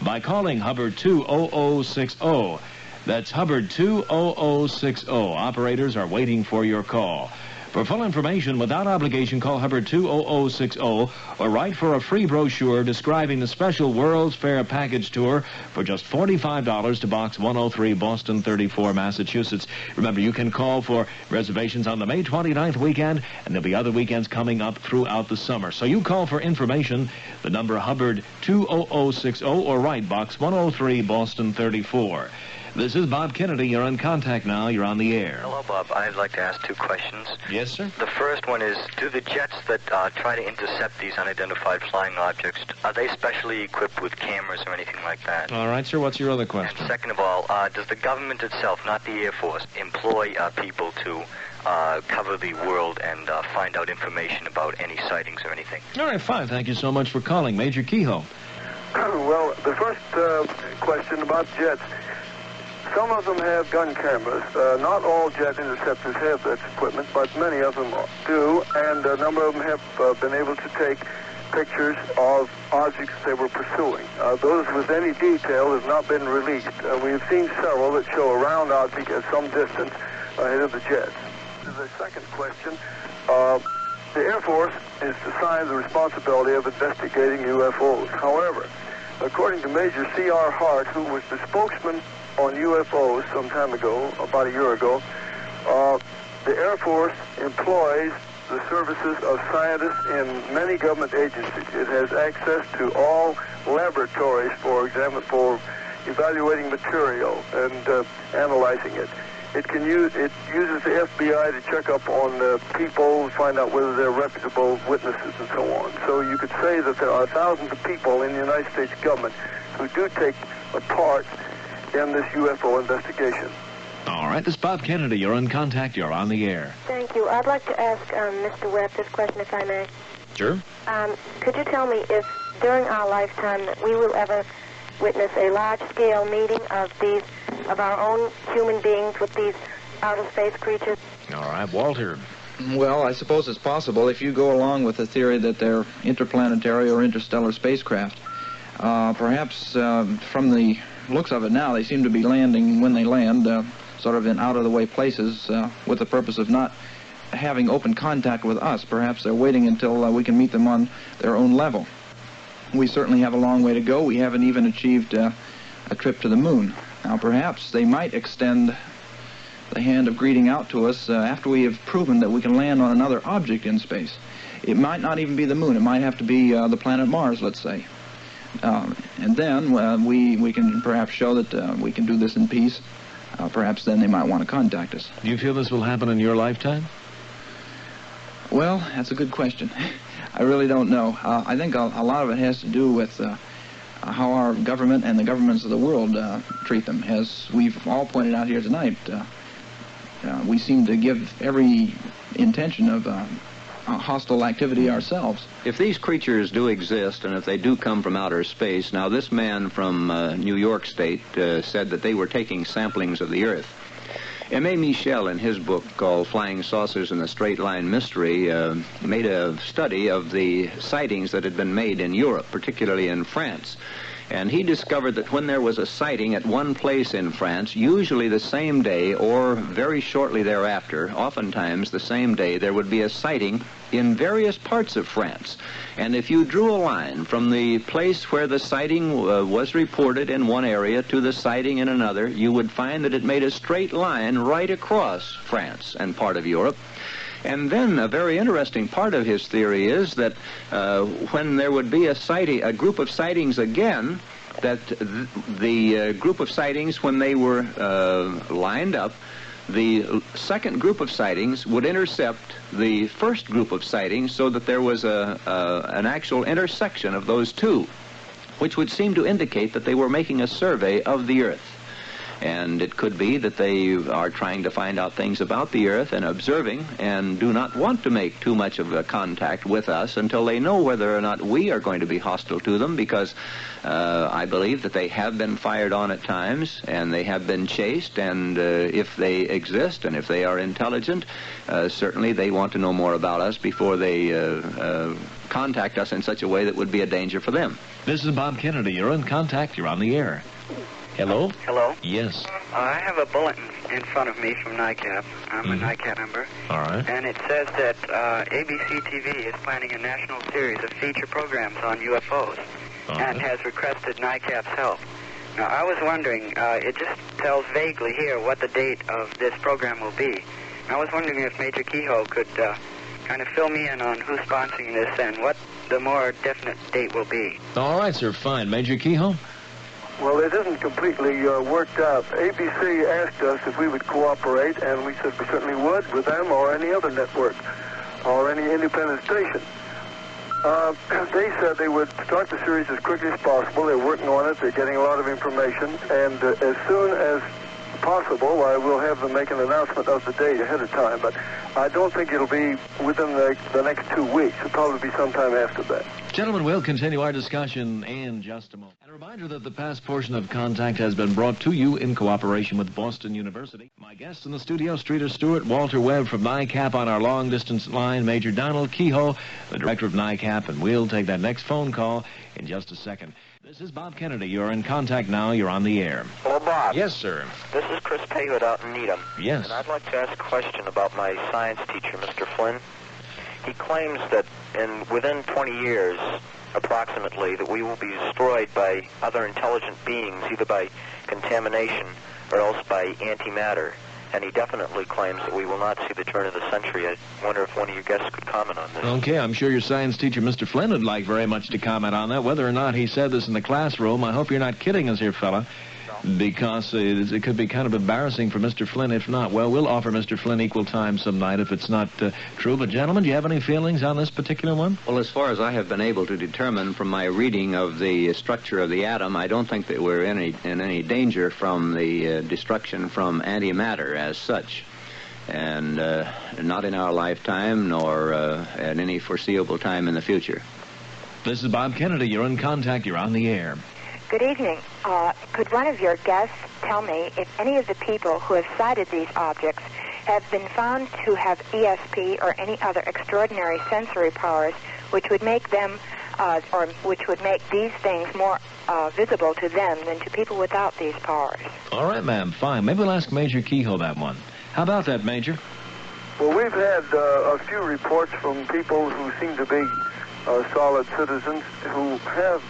by calling Hubbard 20060. That's Hubbard 20060. Operators are waiting for your call. For full information without obligation, call Hubbard 20060 or write for a free brochure describing the special World's Fair package tour for just $45 to Box 103, Boston 34, Massachusetts. Remember, you can call for reservations on the May 29th weekend, and there'll be other weekends coming up throughout the summer. So you call for information, the number Hubbard 20060, or write Box 103, Boston 34. This is Bob Kennedy. You're on contact now. You're on the air. Hello, Bob. I'd like to ask 2 questions. Yes, sir? The first one is, do the jets that try to intercept these unidentified flying objects, are they specially equipped with cameras or anything like that? All right, sir. What's your other question? And second of all, does the government itself, not the Air Force, employ people to cover the world and find out information about any sightings or anything? All right, fine. Thank you so much for calling. Major Keyhoe. Well, the first question about jets. Some of them have gun cameras. Not all jet interceptors have that equipment, but many of them do, and a number of them have been able to take pictures of objects they were pursuing. Those with any detail have not been released. We have seen several that show a round object at some distance ahead of the jets. The second question, the Air Force is assigned the responsibility of investigating UFOs. However, according to Major C.R. Hart, who was the spokesman on UFOs some time ago, about a year ago, the Air Force employs the services of scientists in many government agencies. It has access to all laboratories, for example, for evaluating material and analyzing it. It uses the FBI to check up on people, find out whether they're reputable witnesses and so on. So you could say that there are thousands of people in the United States government who do take a part in this UFO investigation. All right, this is Bob Kennedy. You're on contact. You're on the air. Thank you. I'd like to ask Mr. Webb this question, if I may. Sure. Could you tell me if during our lifetime that we will ever witness a large-scale meeting of our own human beings with these outer space creatures? All right, Walter. Well, I suppose it's possible if you go along with the theory that they're interplanetary or interstellar spacecraft. Perhaps from the looks of it now, they seem to be landing when they land, sort of in out-of-the-way places with the purpose of not having open contact with us. Perhaps they're waiting until we can meet them on their own level. We certainly have a long way to go. We haven't even achieved a trip to the moon. Now, perhaps they might extend the hand of greeting out to us after we have proven that we can land on another object in space. It might not even be the moon. It might have to be the planet Mars, let's say. And then we can perhaps show that we can do this in peace. Perhaps then they might want to contact us. Do you feel this will happen in your lifetime? Well, that's a good question. I really don't know. I think a lot of it has to do with how our government and the governments of the world treat them. As we've all pointed out here tonight, we seem to give every intention of hostile activity ourselves. If these creatures do exist, and if they do come from outer space, now this man from New York State said that they were taking samplings of the Earth. M.A. Michel, in his book called Flying Saucers and the Straight Line Mystery, made a study of the sightings that had been made in Europe, particularly in France. And he discovered that when there was a sighting at one place in France, usually the same day or very shortly thereafter, oftentimes the same day, there would be a sighting in various parts of France. And if you drew a line from the place where the sighting was reported in one area to the sighting in another, you would find that it made a straight line right across France and part of Europe. And then a very interesting part of his theory is that when there would be a group of sightings again, that the group of sightings, when they were lined up, the second group of sightings would intercept the first group of sightings, so that there was an actual intersection of those two, which would seem to indicate that they were making a survey of the Earth. And it could be that they are trying to find out things about the Earth and observing, and do not want to make too much of a contact with us until they know whether or not we are going to be hostile to them, because I believe that they have been fired on at times, and they have been chased, and if they exist and if they are intelligent, certainly they want to know more about us before they contact us in such a way that would be a danger for them. This is Bob Kennedy. You're in contact. You're on the air. Hello? Hello? Yes. I have a bulletin in front of me from NICAP. I'm a NICAP member. All right. And it says that ABC TV is planning a national series of feature programs on UFOs and has requested NICAP's help. Now, I was wondering, it just tells vaguely here what the date of this program will be. I was wondering if Major Keyhoe could kind of fill me in on who's sponsoring this and what the more definite date will be. All right, sir. Fine. Major Keyhoe? Well, it isn't completely worked out. ABC asked us if we would cooperate, and we said we certainly would with them or any other network or any independent station. They said they would start the series as quickly as possible. They're working on it. They're getting a lot of information. And as soon as possible, I will have them make an announcement of the date ahead of time. But I don't think it'll be within the next 2 weeks. It'll probably be sometime after that. Gentlemen, we'll continue our discussion in just a moment. And a reminder that the past portion of Contact has been brought to you in cooperation with Boston University. My guests in the studio, Streeter Stuart, Walter Webb from NICAP. On our long-distance line, Major Donald Keyhoe, the director of NICAP, and we'll take that next phone call in just a second. This is Bob Kennedy. You're in Contact now. You're on the air. Hello, Bob. Yes, sir. This is Chris Paywood out in Needham. Yes. And I'd like to ask a question about my science teacher, Mr. Flynn. He claims that within 20 years, approximately, that we will be destroyed by other intelligent beings, either by contamination or else by antimatter. And he definitely claims that we will not see the turn of the century. I wonder if one of your guests could comment on this. Okay, I'm sure your science teacher, Mr. Flynn, would like very much to comment on that. Whether or not he said this in the classroom, I hope you're not kidding us here, fella. Because it could be kind of embarrassing for Mr. Flynn if not. Well, we'll offer Mr. Flynn equal time some night if it's not true. But, gentlemen, do you have any feelings on this particular one? Well, as far as I have been able to determine from my reading of the structure of the atom, I don't think that we're in any danger from the destruction from antimatter as such. And not in our lifetime nor at any foreseeable time in the future. This is Bob Kennedy. You're in Contact. You're on the air. Good evening. Could one of your guests tell me if any of the people who have sighted these objects have been found to have ESP or any other extraordinary sensory powers which would make them, or which would make these things more visible to them than to people without these powers? All right, ma'am. Fine. Maybe we'll ask Major Keyhoe that one. How about that, Major? Well, we've had a few reports from people who seem to be solid citizens who have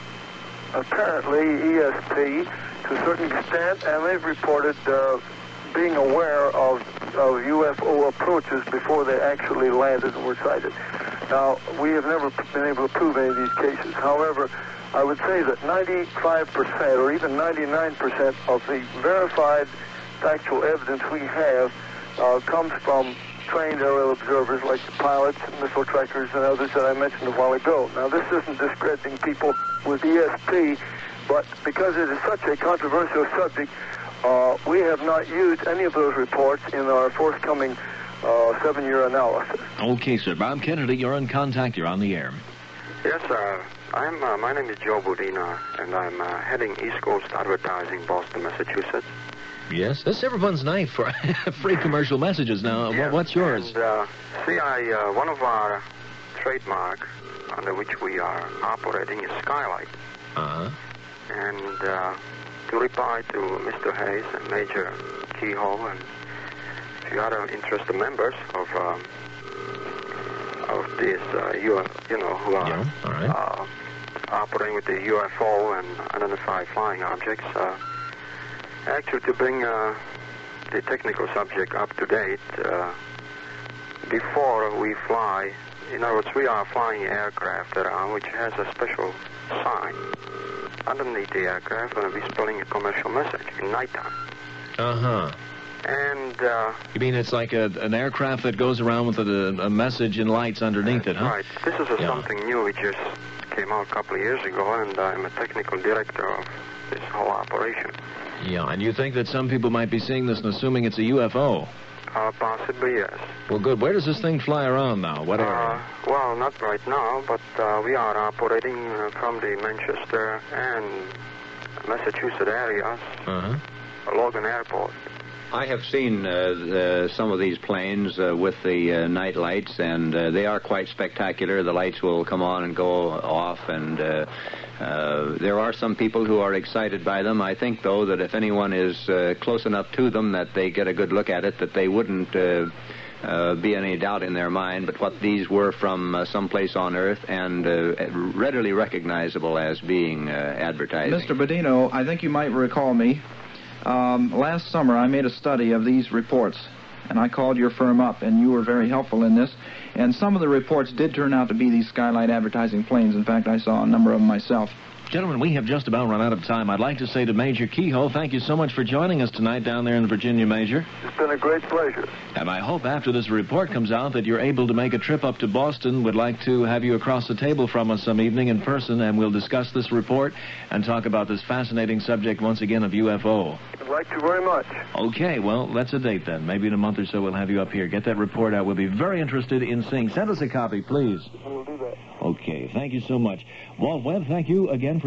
apparently ESP to a certain extent, and they've reported being aware of UFO approaches before they actually landed and were sighted. Now, we have never been able to prove any of these cases. However, I would say that 95% or even 99% of the verified factual evidence we have comes from trained aerial observers like the pilots and missile trackers and others that I mentioned a while ago. Now, this isn't discrediting people with ESP, but because it is such a controversial subject, we have not used any of those reports in our forthcoming 7-year analysis. Okay, sir. Bob Kennedy, you're in Contact. You're on the air. Yes, my name is Joe Budina, and I'm heading East Coast Advertising, Boston, Massachusetts. Yes, that's everyone's night for free commercial messages. Now, yes. What's yours? And, one of our trademark under which we are operating is Skylight. Uh-huh. And to reply to Mr. Hayes and Major Keyhoe and a few other interested members of this, who are operating with the UFO and unidentified flying objects. Actually, to bring the technical subject up to date, before we fly, in other words, we are flying an aircraft around which has a special sign. Underneath the aircraft, we're going to be spelling a commercial message in nighttime. Uh-huh. And, you mean it's like an aircraft that goes around with a message and lights underneath it, huh? Right. This is something new. It just came out a couple of years ago, and I'm a technical director of this whole operation. Yeah, and you think that some people might be seeing this and assuming it's a UFO? Possibly, yes. Well, good. Where does this thing fly around now? What area? Well, not right now, but we are operating from the Manchester and Massachusetts areas, Logan Airport. I have seen some of these planes with the night lights, and they are quite spectacular. The lights will come on and go off, and there are some people who are excited by them. I think, though, that if anyone is close enough to them that they get a good look at it, that they wouldn't be any doubt in their mind but what these were from someplace on Earth, and readily recognizable as being advertising. Mr. Bodino, I think you might recall me. Last summer, I made a study of these reports, and I called your firm up, and you were very helpful in this. And some of the reports did turn out to be these skylight advertising planes. In fact, I saw a number of them myself. Gentlemen, we have just about run out of time. I'd like to say to Major Keyhoe, thank you so much for joining us tonight down there in Virginia, Major. It's been a great pleasure. And I hope after this report comes out that you're able to make a trip up to Boston. We'd like to have you across the table from us some evening in person, and we'll discuss this report and talk about this fascinating subject once again of UFO. I'd like to very much. Okay, well, that's a date then. Maybe in a month or so we'll have you up here. Get that report out. We'll be very interested in seeing. Send us a copy, please. We'll do that. Okay, thank you so much. Walt Webb, thank you again for